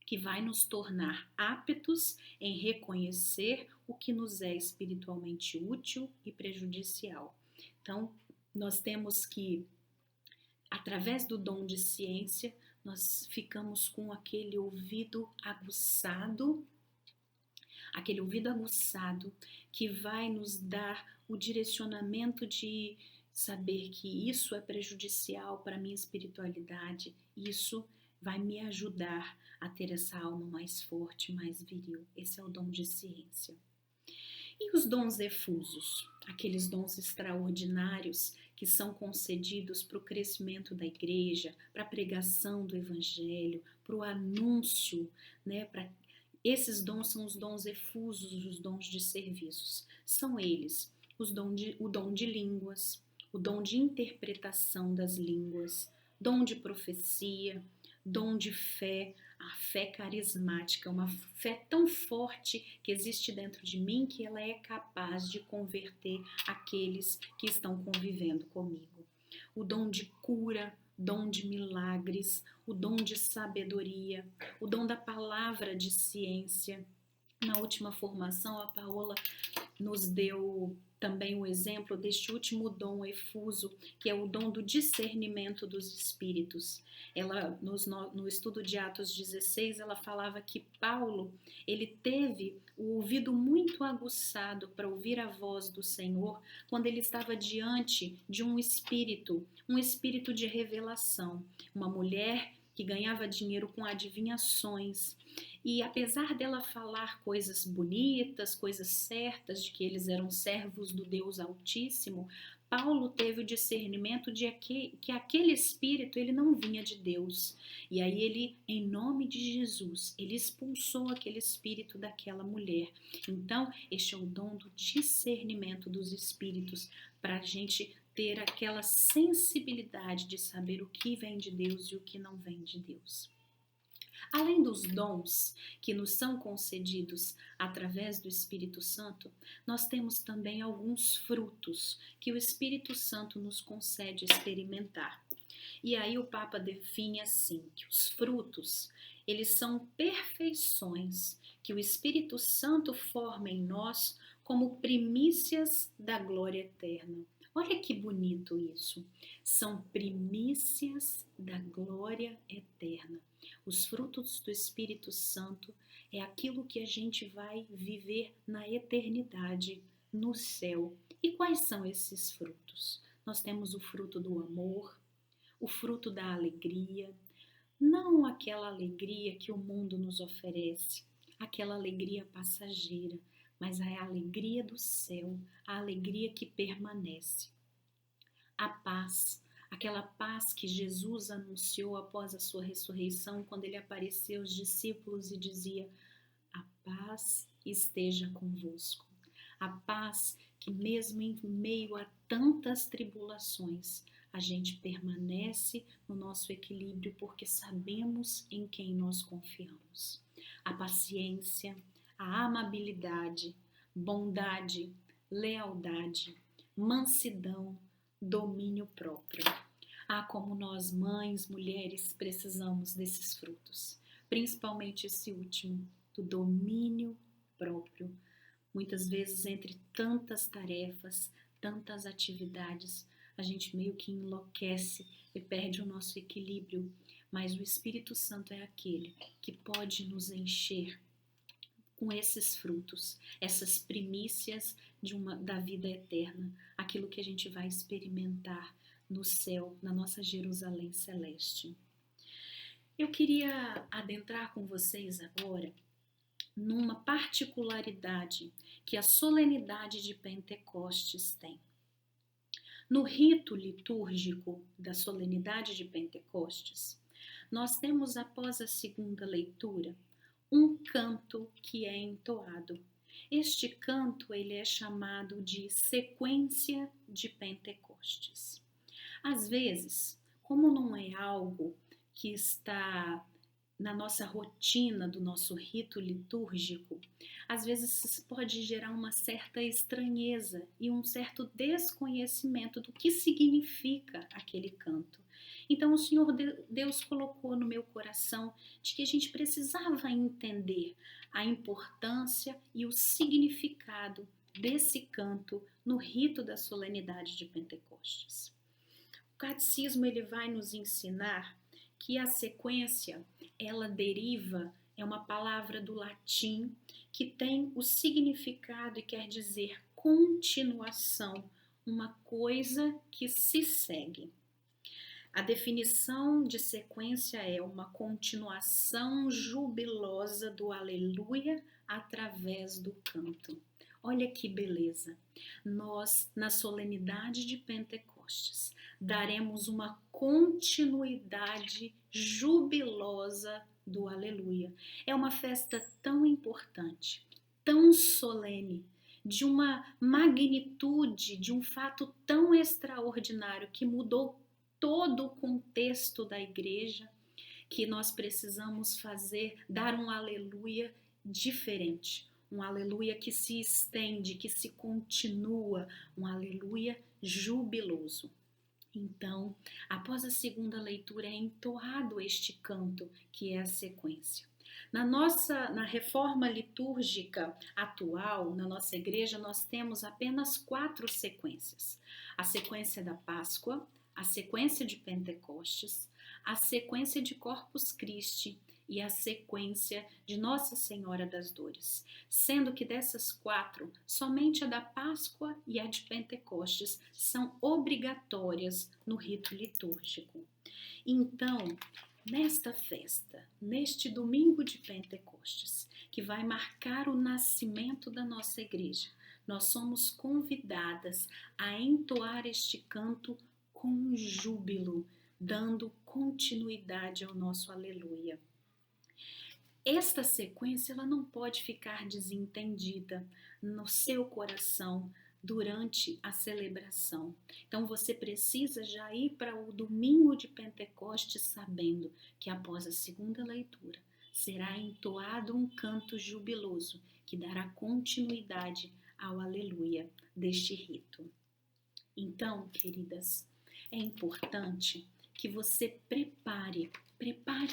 [SPEAKER 7] que vai nos tornar aptos em reconhecer o que nos é espiritualmente útil e prejudicial. Então, nós temos que, através do dom de ciência, nós ficamos com aquele ouvido aguçado que vai nos dar o direcionamento de saber que isso é prejudicial para a minha espiritualidade, isso vai me ajudar a ter essa alma mais forte, mais viril. Esse é o dom de ciência. E os dons efusos, aqueles dons extraordinários que são concedidos para o crescimento da igreja, para a pregação do evangelho, para o anúncio, né? Esses dons são os dons efusos, os dons de serviços. São eles o dom de línguas, o dom de interpretação das línguas, dom de profecia, dom de fé, a fé carismática, uma fé tão forte que existe dentro de mim que ela é capaz de converter aqueles que estão convivendo comigo. O dom de cura, dom de milagres, o dom de sabedoria, o dom da palavra de ciência. Na última formação, a Paola nos deu também o exemplo deste último dom efuso, que é o dom do discernimento dos espíritos. Ela, no estudo de Atos 16, ela falava que Paulo, ele teve o ouvido muito aguçado para ouvir a voz do Senhor quando ele estava diante de um espírito de revelação, uma mulher que ganhava dinheiro com adivinhações. E apesar dela falar coisas bonitas, coisas certas, de que eles eram servos do Deus Altíssimo, Paulo teve o discernimento de que aquele espírito ele não vinha de Deus. E aí ele, em nome de Jesus, ele expulsou aquele espírito daquela mulher. Então, este é o dom do discernimento dos espíritos, para a gente ter aquela sensibilidade de saber o que vem de Deus e o que não vem de Deus. Além dos dons que nos são concedidos através do Espírito Santo, nós temos também alguns frutos que o Espírito Santo nos concede experimentar. E aí o Papa define assim, que os frutos, eles são perfeições que o Espírito Santo forma em nós como primícias da glória eterna. Olha que bonito isso. São primícias da glória eterna. Os frutos do Espírito Santo é aquilo que a gente vai viver na eternidade, no céu. E quais são esses frutos? Nós temos o fruto do amor, o fruto da alegria, não aquela alegria que o mundo nos oferece, aquela alegria passageira, mas a alegria do céu, a alegria que permanece. A paz, aquela paz que Jesus anunciou após a sua ressurreição, quando ele apareceu aos discípulos e dizia: a paz esteja convosco. A paz que mesmo em meio a tantas tribulações, a gente permanece no nosso equilíbrio porque sabemos em quem nós confiamos. A paciência, a amabilidade, bondade, lealdade, mansidão, domínio próprio. Como nós, mães, mulheres, precisamos desses frutos, principalmente esse último, do domínio próprio. Muitas vezes, entre tantas tarefas, tantas atividades, a gente meio que enlouquece e perde o nosso equilíbrio, mas o Espírito Santo é aquele que pode nos encher com esses frutos, essas primícias da vida eterna, aquilo que a gente vai experimentar no céu, na nossa Jerusalém celeste. Eu queria adentrar com vocês agora numa particularidade que a solenidade de Pentecostes tem. No rito litúrgico da solenidade de Pentecostes, nós temos, após a segunda leitura, um canto que é entoado. Este canto ele é chamado de sequência de Pentecostes. Às vezes, como não é algo que está na nossa rotina do nosso rito litúrgico, às vezes pode gerar uma certa estranheza e um certo desconhecimento do que significa aquele canto. Então o Senhor Deus colocou no meu coração de que a gente precisava entender a importância e o significado desse canto no rito da solenidade de Pentecostes. O catecismo ele vai nos ensinar que a sequência, ela deriva, é uma palavra do latim que tem o significado e quer dizer continuação, uma coisa que se segue. A definição de sequência é uma continuação jubilosa do aleluia através do canto. Olha que beleza! Nós, na solenidade de Pentecostes, daremos uma continuidade jubilosa do aleluia. É uma festa tão importante, tão solene, de uma magnitude, de um fato tão extraordinário que mudou todo o contexto da igreja, que nós precisamos dar um aleluia diferente, um aleluia que se estende, que se continua, um aleluia jubiloso. Então, após a segunda leitura é entoado este canto, que é a sequência. Na reforma litúrgica atual, na nossa igreja, nós temos apenas 4 sequências. A sequência da Páscoa, a sequência de Pentecostes, a sequência de Corpus Christi e a sequência de Nossa Senhora das Dores. Sendo que dessas 4, somente a da Páscoa e a de Pentecostes são obrigatórias no rito litúrgico. Então, nesta festa, neste domingo de Pentecostes, que vai marcar o nascimento da nossa igreja, nós somos convidadas a entoar este canto com júbilo, dando continuidade ao nosso aleluia. Esta sequência ela não pode ficar desentendida no seu coração durante a celebração. Então você precisa já ir para o domingo de Pentecostes sabendo que após a segunda leitura será entoado um canto jubiloso que dará continuidade ao aleluia deste rito. Então, queridas, é importante que você prepare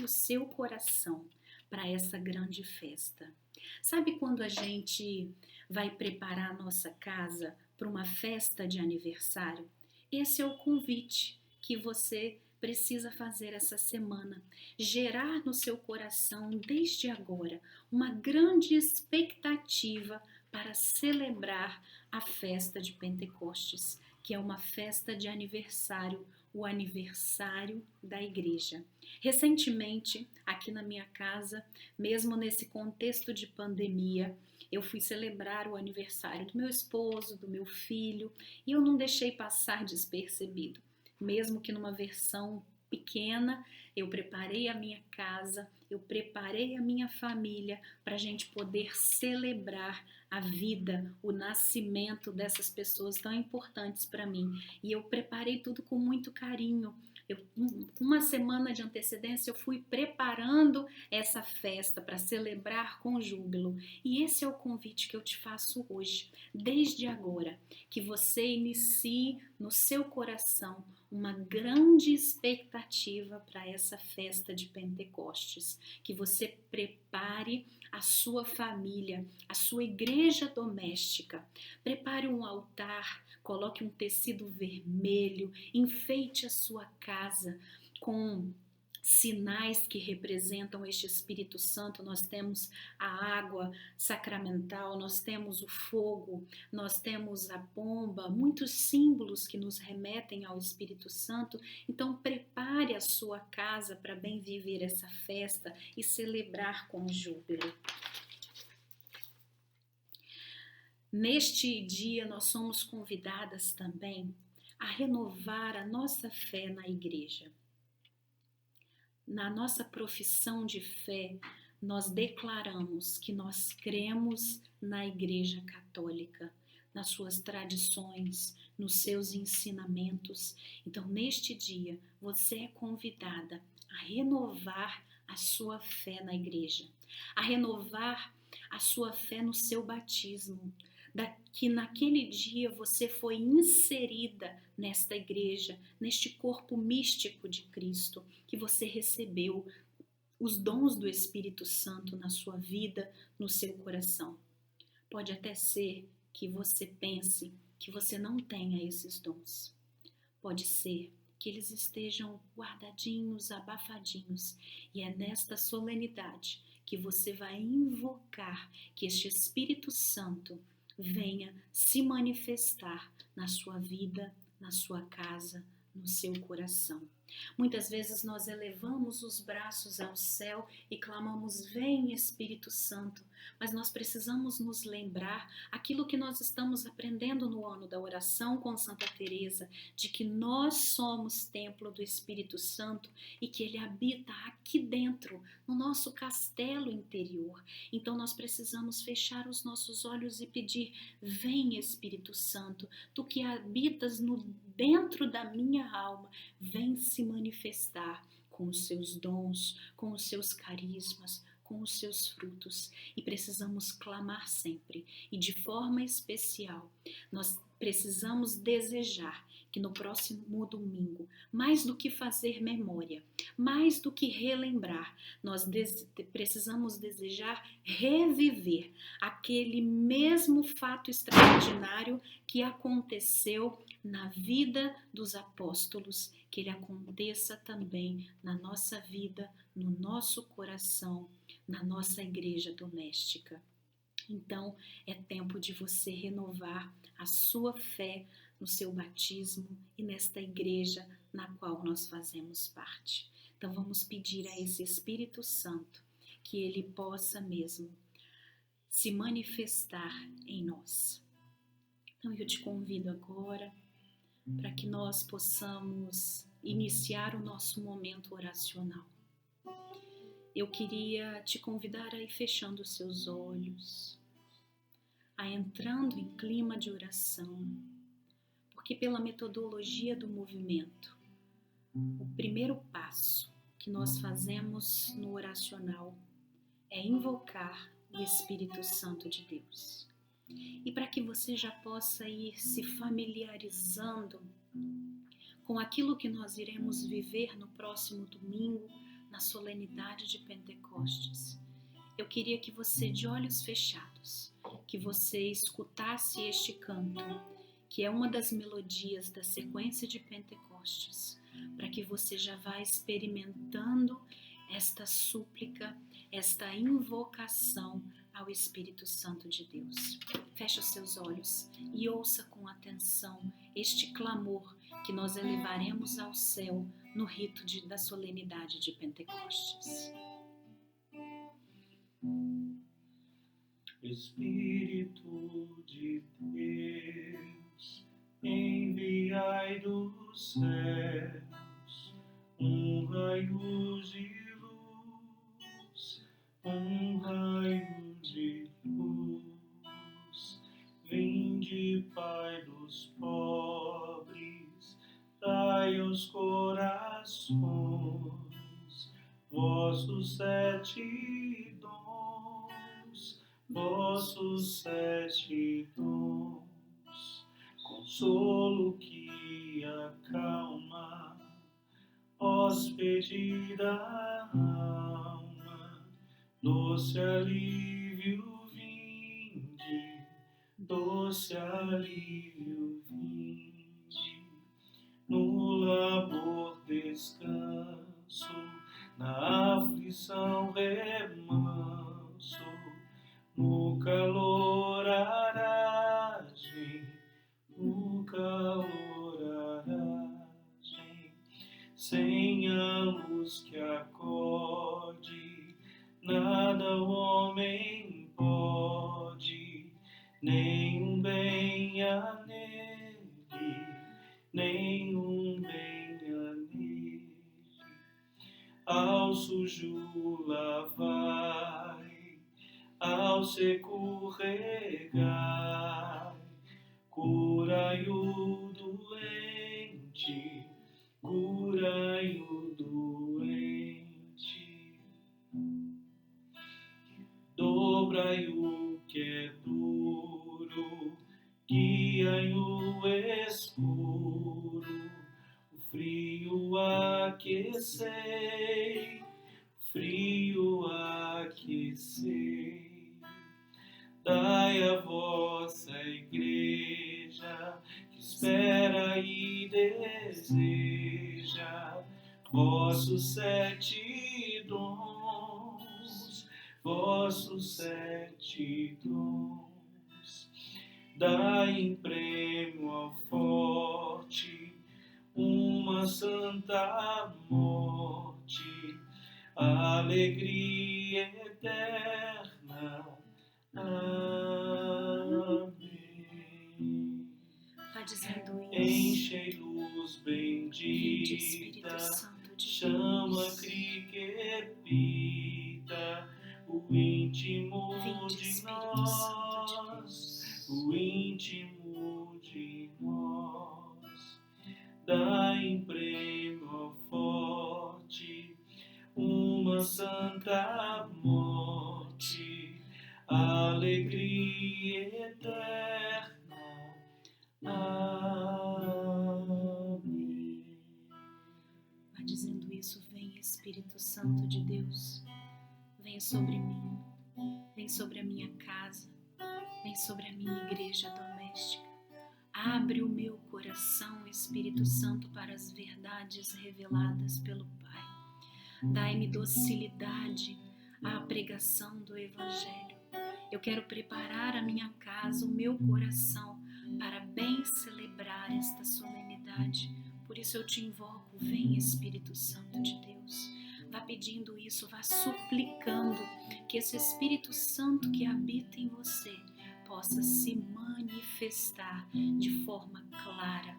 [SPEAKER 7] o seu coração para essa grande festa. Sabe quando a gente vai preparar a nossa casa para uma festa de aniversário? Esse é o convite que você precisa fazer essa semana. Gerar no seu coração, desde agora, uma grande expectativa para celebrar a festa de Pentecostes, que é uma festa de aniversário, o aniversário da igreja. Recentemente, aqui na minha casa, mesmo nesse contexto de pandemia, eu fui celebrar o aniversário do meu esposo, do meu filho, e eu não deixei passar despercebido. Mesmo que numa versão pequena, eu preparei a minha casa, eu preparei a minha família para a gente poder celebrar a vida, o nascimento dessas pessoas tão importantes para mim. E eu preparei tudo com muito carinho. Uma semana de antecedência eu fui preparando essa festa para celebrar com júbilo. E esse é o convite que eu te faço hoje, desde agora, que você inicie no seu coração uma grande expectativa para essa festa de Pentecostes, que você prepare a sua família, a sua igreja doméstica, prepare um altar, coloque um tecido vermelho, enfeite a sua casa com sinais que representam este Espírito Santo. Nós temos a água sacramental, nós temos o fogo, nós temos a pomba, muitos símbolos que nos remetem ao Espírito Santo. Então prepare a sua casa para bem viver essa festa e celebrar com júbilo. Neste dia nós somos convidadas também a renovar a nossa fé na igreja. Na nossa profissão de fé, nós declaramos que nós cremos na Igreja Católica, nas suas tradições, nos seus ensinamentos. Então, neste dia, você é convidada a renovar a sua fé na igreja, a renovar a sua fé no seu batismo, que naquele dia você foi inserida nesta igreja, neste corpo místico de Cristo, que você recebeu os dons do Espírito Santo na sua vida, no seu coração. Pode até ser que você pense que você não tenha esses dons. Pode ser que eles estejam guardadinhos, abafadinhos, e é nesta solenidade que você vai invocar que este Espírito Santo venha se manifestar na sua vida, na sua casa, no seu coração. Muitas vezes nós elevamos os braços ao céu e clamamos: vem Espírito Santo, mas nós precisamos nos lembrar aquilo que nós estamos aprendendo no ano da oração com Santa Teresa, de que nós somos templo do Espírito Santo e que ele habita aqui dentro, no nosso castelo interior. Então nós precisamos fechar os nossos olhos e pedir: vem, Espírito Santo, tu que habitas dentro da minha alma, vem se manifestar com os seus dons, com os seus carismas, com os seus frutos. E precisamos clamar sempre, e de forma especial, nós precisamos desejar que no próximo domingo, mais do que fazer memória, mais do que relembrar, nós precisamos desejar reviver aquele mesmo fato extraordinário que aconteceu na vida dos apóstolos, que ele aconteça também na nossa vida, no nosso coração, na nossa igreja doméstica. Então, é tempo de você renovar a sua fé no seu batismo e nesta igreja na qual nós fazemos parte. Então, vamos pedir a esse Espírito Santo que ele possa mesmo se manifestar em nós. Então, eu te convido agora para que nós possamos iniciar o nosso momento oracional. Eu queria te convidar a ir fechando os seus olhos, a entrando em clima de oração, porque pela metodologia do movimento, o primeiro passo que nós fazemos no oracional é invocar o Espírito Santo de Deus. E para que você já possa ir se familiarizando com aquilo que nós iremos viver no próximo domingo, na solenidade de Pentecostes, eu queria que você, de olhos fechados, que você escutasse este canto, que é uma das melodias da sequência de Pentecostes, para que você já vá experimentando esta súplica, esta invocação ao Espírito Santo de Deus. Feche os seus olhos e ouça com atenção este clamor que nós elevaremos ao céu no rito da solenidade de Pentecostes.
[SPEAKER 8] Espírito de Deus, enviai dos céus raio de luz, raio de luz. Vinde, Pai dos pobres, dai aos corações vossos 7 dons, vossos 7 dons. Consolo que acalma, hóspede da alma, doce alívio vinde, doce alívio vinde. No labor descanso, na aflição remanso, no calor aragem, no calor aragem. Sem a luz que acode, nada o homem pode, nenhum bem há nele, nenhum bem há nele. Ao sujo lavai, ao seco regai, curai o doente, curai o doente. Dobrai o que é duro, guiai o escuro, o frio aquecei, frio aquecei. Dai a vossa igreja, que espera e deseja vossos 7 dons, vossos 7 dons. Dai em prêmio ao forte uma santa morte, alegria eterna, Amém.
[SPEAKER 7] Vai dizendo isso.
[SPEAKER 8] Enche-luz
[SPEAKER 7] Vinde, Espírito
[SPEAKER 8] bendita,
[SPEAKER 7] Santo de
[SPEAKER 8] chama
[SPEAKER 7] Deus.
[SPEAKER 8] crepita, o íntimo
[SPEAKER 7] Vinde,
[SPEAKER 8] de
[SPEAKER 7] Espírito Santo de
[SPEAKER 8] nós,
[SPEAKER 7] Deus.
[SPEAKER 8] o íntimo de nós. Dá-me prêmio forte, uma santa morte, alegria eterna. Amém.
[SPEAKER 7] Vai dizendo isso. Vem, Espírito Santo de Deus. Vem sobre mim. Vem sobre a minha casa. Vem sobre a minha igreja doméstica. Abre o meu coração, Espírito Santo, para as verdades reveladas pelo Pai. Dai-me docilidade à pregação do Evangelho. Eu quero preparar a minha casa, o meu coração, para bem celebrar esta solenidade. Por isso eu te invoco, vem, Espírito Santo de Deus. Vá pedindo isso, vá suplicando que esse Espírito Santo que habita em você possa se manifestar de forma clara.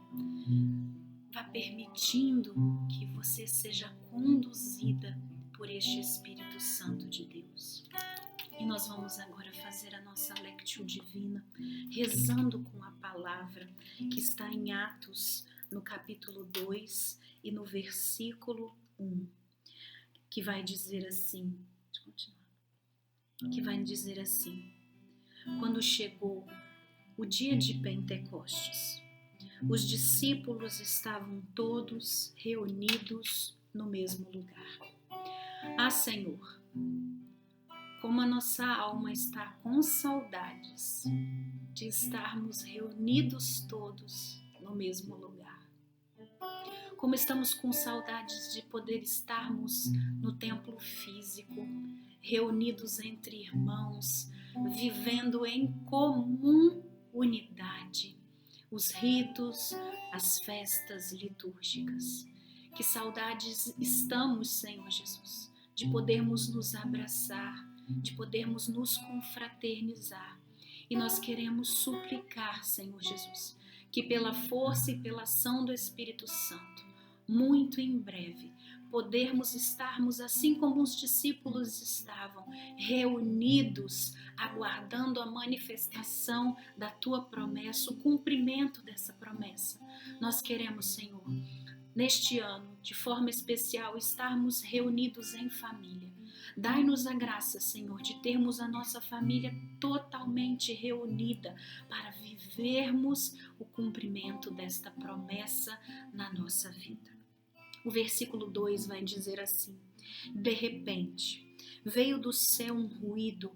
[SPEAKER 7] Vá permitindo que você seja conduzida por este Espírito Santo de Deus. E nós vamos agora fazer a nossa Lectio Divina, rezando com a palavra que está em Atos, no capítulo 2 e no versículo 1, que vai dizer assim, quando chegou o dia de Pentecostes, os discípulos estavam todos reunidos no mesmo lugar. Ah, Senhor, como a nossa alma está com saudades de estarmos reunidos todos no mesmo lugar. Como estamos com saudades de poder estarmos no templo físico, reunidos entre irmãos, vivendo em comum unidade os ritos, as festas litúrgicas. Que saudades estamos, Senhor Jesus, de podermos nos abraçar, de podermos nos confraternizar. E nós queremos suplicar, Senhor Jesus, que pela força e pela ação do Espírito Santo, muito em breve, podermos estarmos assim como os discípulos estavam, reunidos, aguardando a manifestação da Tua promessa, o cumprimento dessa promessa. Nós queremos, Senhor, neste ano, de forma especial, estarmos reunidos em família. Dai-nos a graça, Senhor, de termos a nossa família totalmente reunida para vivermos o cumprimento desta promessa na nossa vida. O versículo 2 vai dizer assim: de repente, veio do céu um ruído,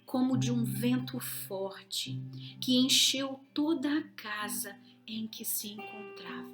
[SPEAKER 7] como de um vento forte, que encheu toda a casa em que se encontrava.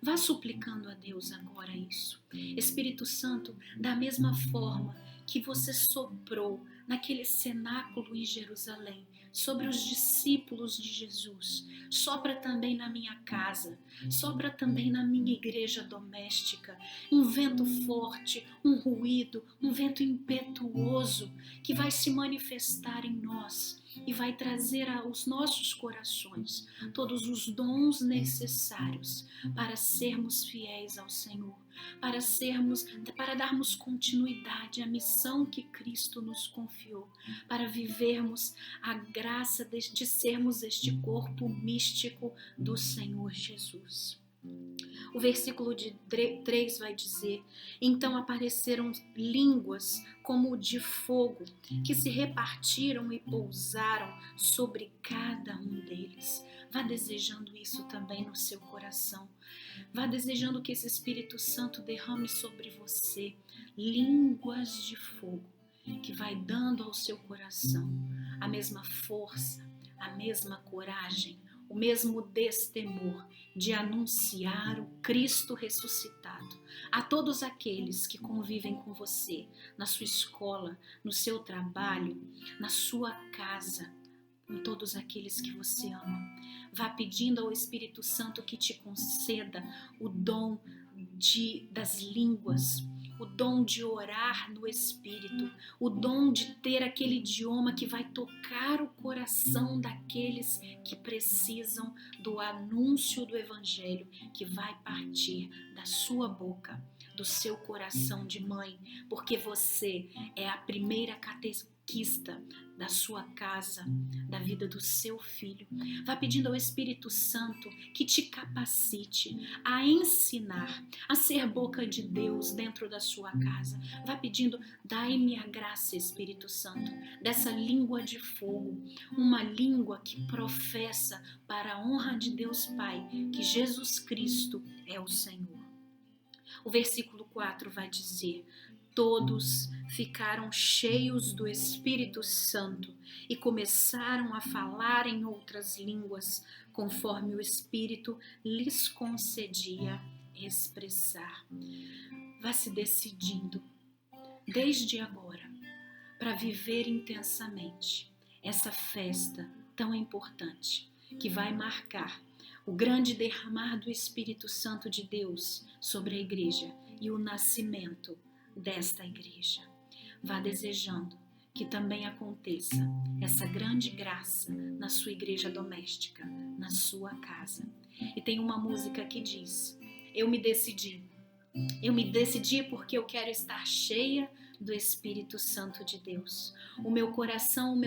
[SPEAKER 7] Vá suplicando a Deus agora isso. Espírito Santo, da mesma forma que você soprou naquele cenáculo em Jerusalém, sobre os discípulos de Jesus, sopra também na minha casa, sopra também na minha igreja doméstica, um vento forte, um ruído, um vento impetuoso que vai se manifestar em nós e vai trazer aos nossos corações todos os dons necessários para sermos fiéis ao Senhor, para darmos continuidade à missão que Cristo nos confiou, para vivermos a graça de sermos este corpo místico do Senhor Jesus. O versículo de 3 vai dizer: então apareceram línguas como de fogo, que se repartiram e pousaram sobre cada um deles. Vá desejando isso também no seu coração. Vá desejando que esse Espírito Santo derrame sobre você línguas de fogo, que vai dando ao seu coração a mesma força, a mesma coragem, o mesmo destemor de anunciar o Cristo ressuscitado a todos aqueles que convivem com você, na sua escola, no seu trabalho, na sua casa, com todos aqueles que você ama. Vá pedindo ao Espírito Santo que te conceda o dom das línguas, o dom de orar no Espírito, o dom de ter aquele idioma que vai tocar o coração daqueles que precisam do anúncio do Evangelho, que vai partir da sua boca, do seu coração de mãe, porque você é a primeira catequista da sua casa, da vida do seu filho. Vá pedindo ao Espírito Santo que te capacite a ensinar, a ser boca de Deus dentro da sua casa. Vá pedindo, dai-me a graça, Espírito Santo, dessa língua de fogo, uma língua que professa para a honra de Deus Pai, que Jesus Cristo é o Senhor. O versículo 4 vai dizer: todos ficaram cheios do Espírito Santo e começaram a falar em outras línguas, conforme o Espírito lhes concedia expressar. Vá se decidindo, desde agora, para viver intensamente essa festa tão importante, que vai marcar o grande derramar do Espírito Santo de Deus sobre a igreja e o nascimento desta igreja. Vá desejando que também aconteça essa grande graça na sua igreja doméstica, na sua casa. E tem uma música que diz: eu me decidi porque eu quero estar cheia do Espírito Santo de Deus. O meu coração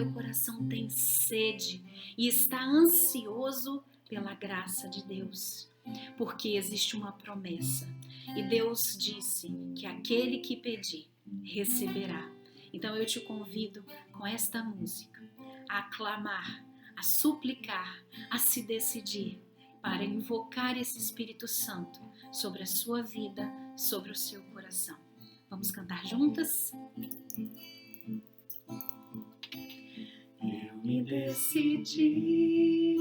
[SPEAKER 7] tem sede e está ansioso pela graça de Deus, porque existe uma promessa e Deus disse que aquele que pedir receberá. Então eu te convido com esta música a clamar, a suplicar, a se decidir para invocar esse Espírito Santo sobre a sua vida, sobre o seu coração. Vamos cantar juntas? Eu me decidi,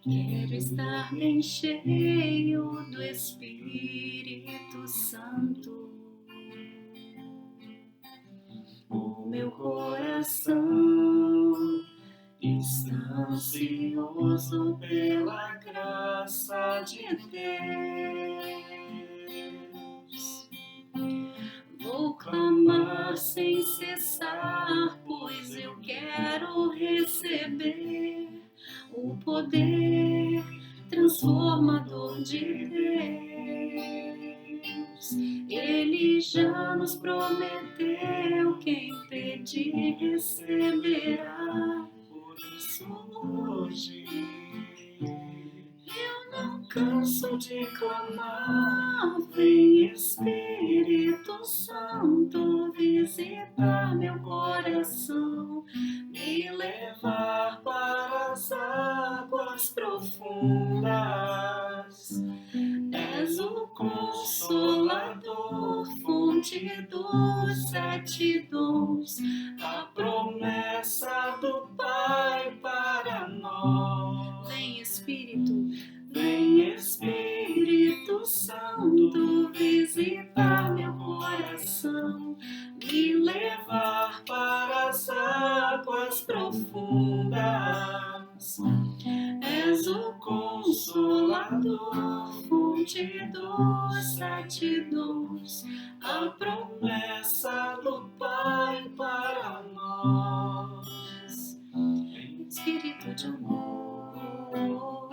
[SPEAKER 7] quero estar bem cheio do Espírito Santo. O meu coração está ansioso pela graça de Deus. Vou clamar sem cessar, pois eu quero receber o poder transformador de Deus. Ele já nos prometeu, quem pedir receberá. Por isso hoje eu não canso de clamar: vem Espírito Santo visitar meu coração, me levar para as águas profundas. És o Consolador, fonte dos 7 dons, a promessa do Pai para nós. Vem Espírito Santo visitar meu coração, me levar para as águas profundas. És o Consolador, fonte dos 7 dons, a promessa do Pai para nós. Espírito de amor,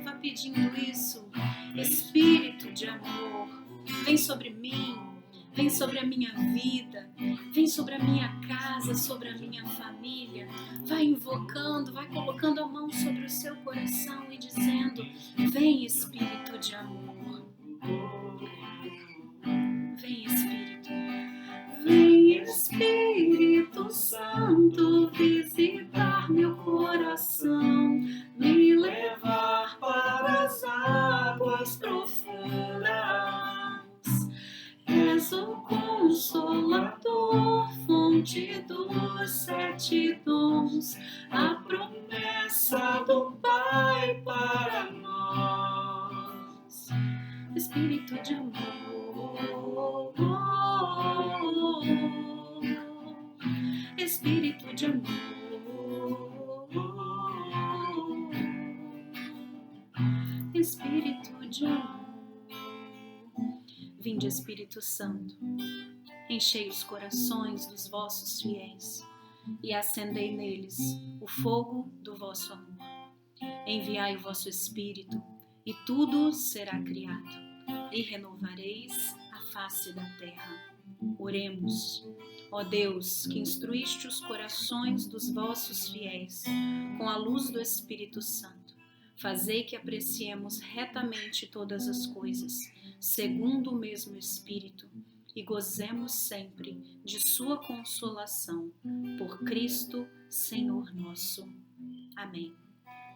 [SPEAKER 7] vá pedindo isso. Espírito de amor, vem sobre mim, vem sobre a minha vida, vem sobre a minha casa, sobre a minha família. Vai invocando, vai colocando a mão sobre o seu coração e dizendo: vem Espírito de amor. Vem Espírito. Vem Espírito Santo visitar meu coração, me levar para as águas profundas. És o Consolador, fonte dos 7 dons, a promessa do Pai para nós. Espírito de amor, Espírito de amor, Espírito de amor, Vinde, Espírito Santo, enchei os corações dos vossos fiéis e acendei neles o fogo do vosso amor. Enviai o vosso Espírito e tudo será criado e renovareis a face da terra. Oremos. Ó Deus, que instruíste os corações dos vossos fiéis com a luz do Espírito Santo, fazei que apreciemos retamente todas as coisas, segundo o mesmo Espírito, e gozemos sempre de sua consolação. Por Cristo, Senhor nosso. Amém.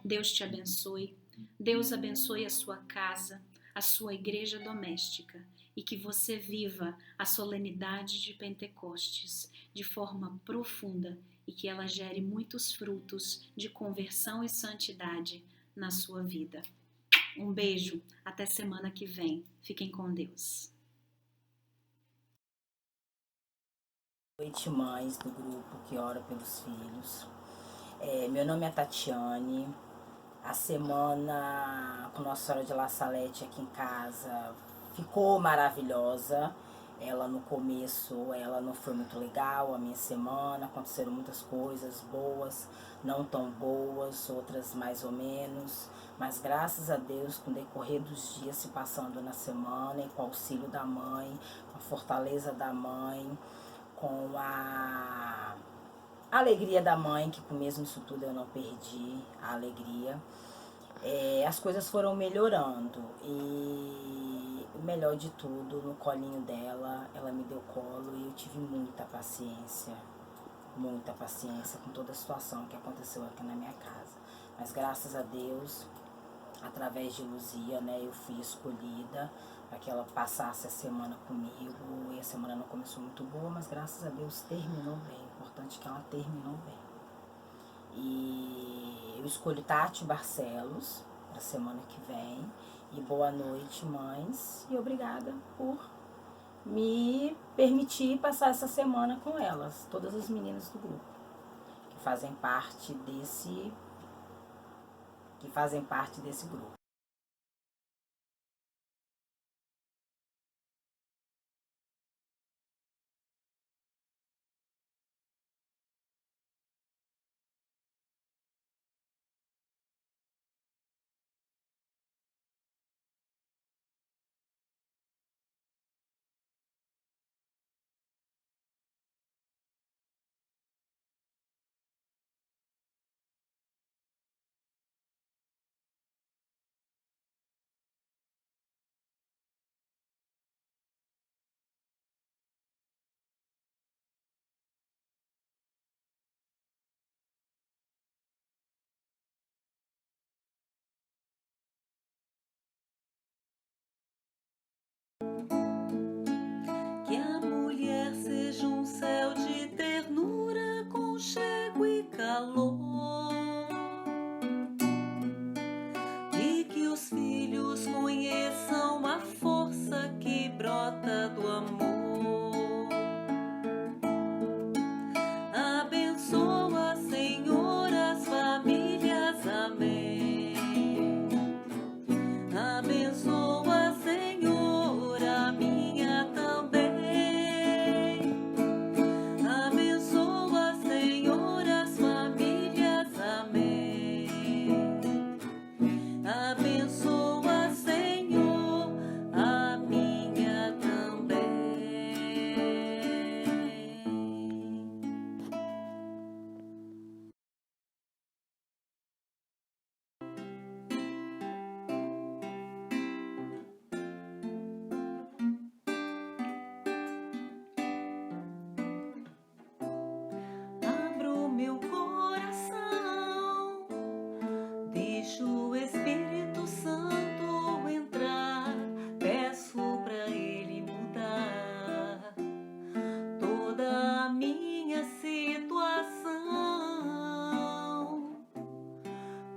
[SPEAKER 7] Deus te abençoe. Deus abençoe a sua casa, a sua igreja doméstica, e que você viva a solenidade de Pentecostes de forma profunda e que ela gere muitos frutos de conversão e santidade na sua vida. Um beijo, até semana que vem. Fiquem com Deus.
[SPEAKER 9] Boa noite, mães do grupo que ora pelos filhos. Meu nome é Tatiane. A semana com Nossa Senhora de La Salete aqui em casa ficou maravilhosa. Ela no começo, ela não foi muito legal, a minha semana, aconteceram muitas coisas boas, não tão boas, outras mais ou menos, mas graças a Deus, com o decorrer dos dias se passando na semana, e com o auxílio da mãe, com a fortaleza da mãe, com a alegria da mãe, que com mesmo isso tudo eu não perdi a alegria, as coisas foram melhorando. E o melhor de tudo, no colinho dela, ela me deu colo e eu tive muita paciência com toda a situação que aconteceu aqui na minha casa. Mas graças a Deus, através de Luzia, né, eu fui escolhida para que ela passasse a semana comigo. E a semana não começou muito boa, mas graças a Deus terminou bem. O importante é que ela terminou bem. E eu escolho Tati Barcelos para a semana que vem. E boa noite, mães, e obrigada por me permitir passar essa semana com elas, todas as meninas do grupo, que fazem parte desse grupo.
[SPEAKER 10] Que a mulher seja um céu de ternura, conchego e calor, e que os filhos conheçam a força que brota do amor. Abençoa, Senhor, as famílias, amém. Abençoa, Senhor, a minha também. Abençoa, Senhor, as famílias, amém. Abençoa, Senhor, a minha também. Abro meu coração, deixo o Espírito Santo entrar, peço pra Ele mudar toda a minha situação.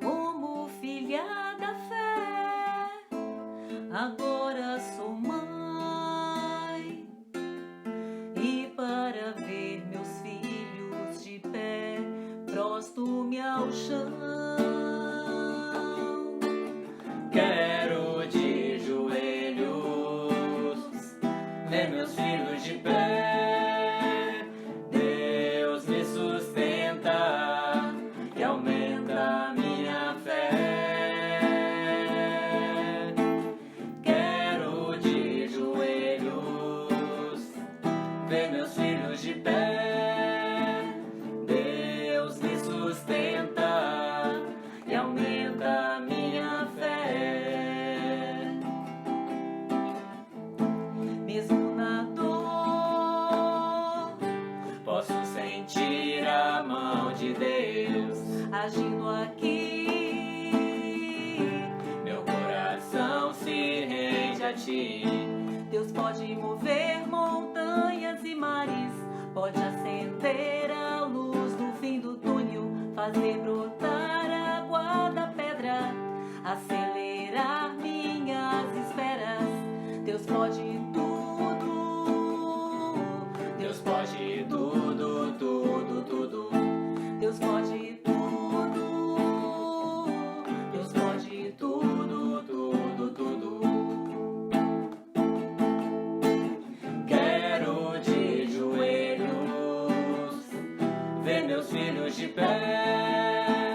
[SPEAKER 10] Como filha da fé, agora sou mãe, e para ver meus filhos de pé, prosto-me ao chão. Quero de joelhos ti. Deus pode mover montanhas e mares, pode acender a luz no fim do túnel, fazer brotar água da pedra, acelerar minhas esperas. Deus pode tudo, Deus pode tudo, tudo, tudo. Deus pode tudo, Deus pode tudo, tudo, tudo. Quero de joelhos ver meus filhos de pé,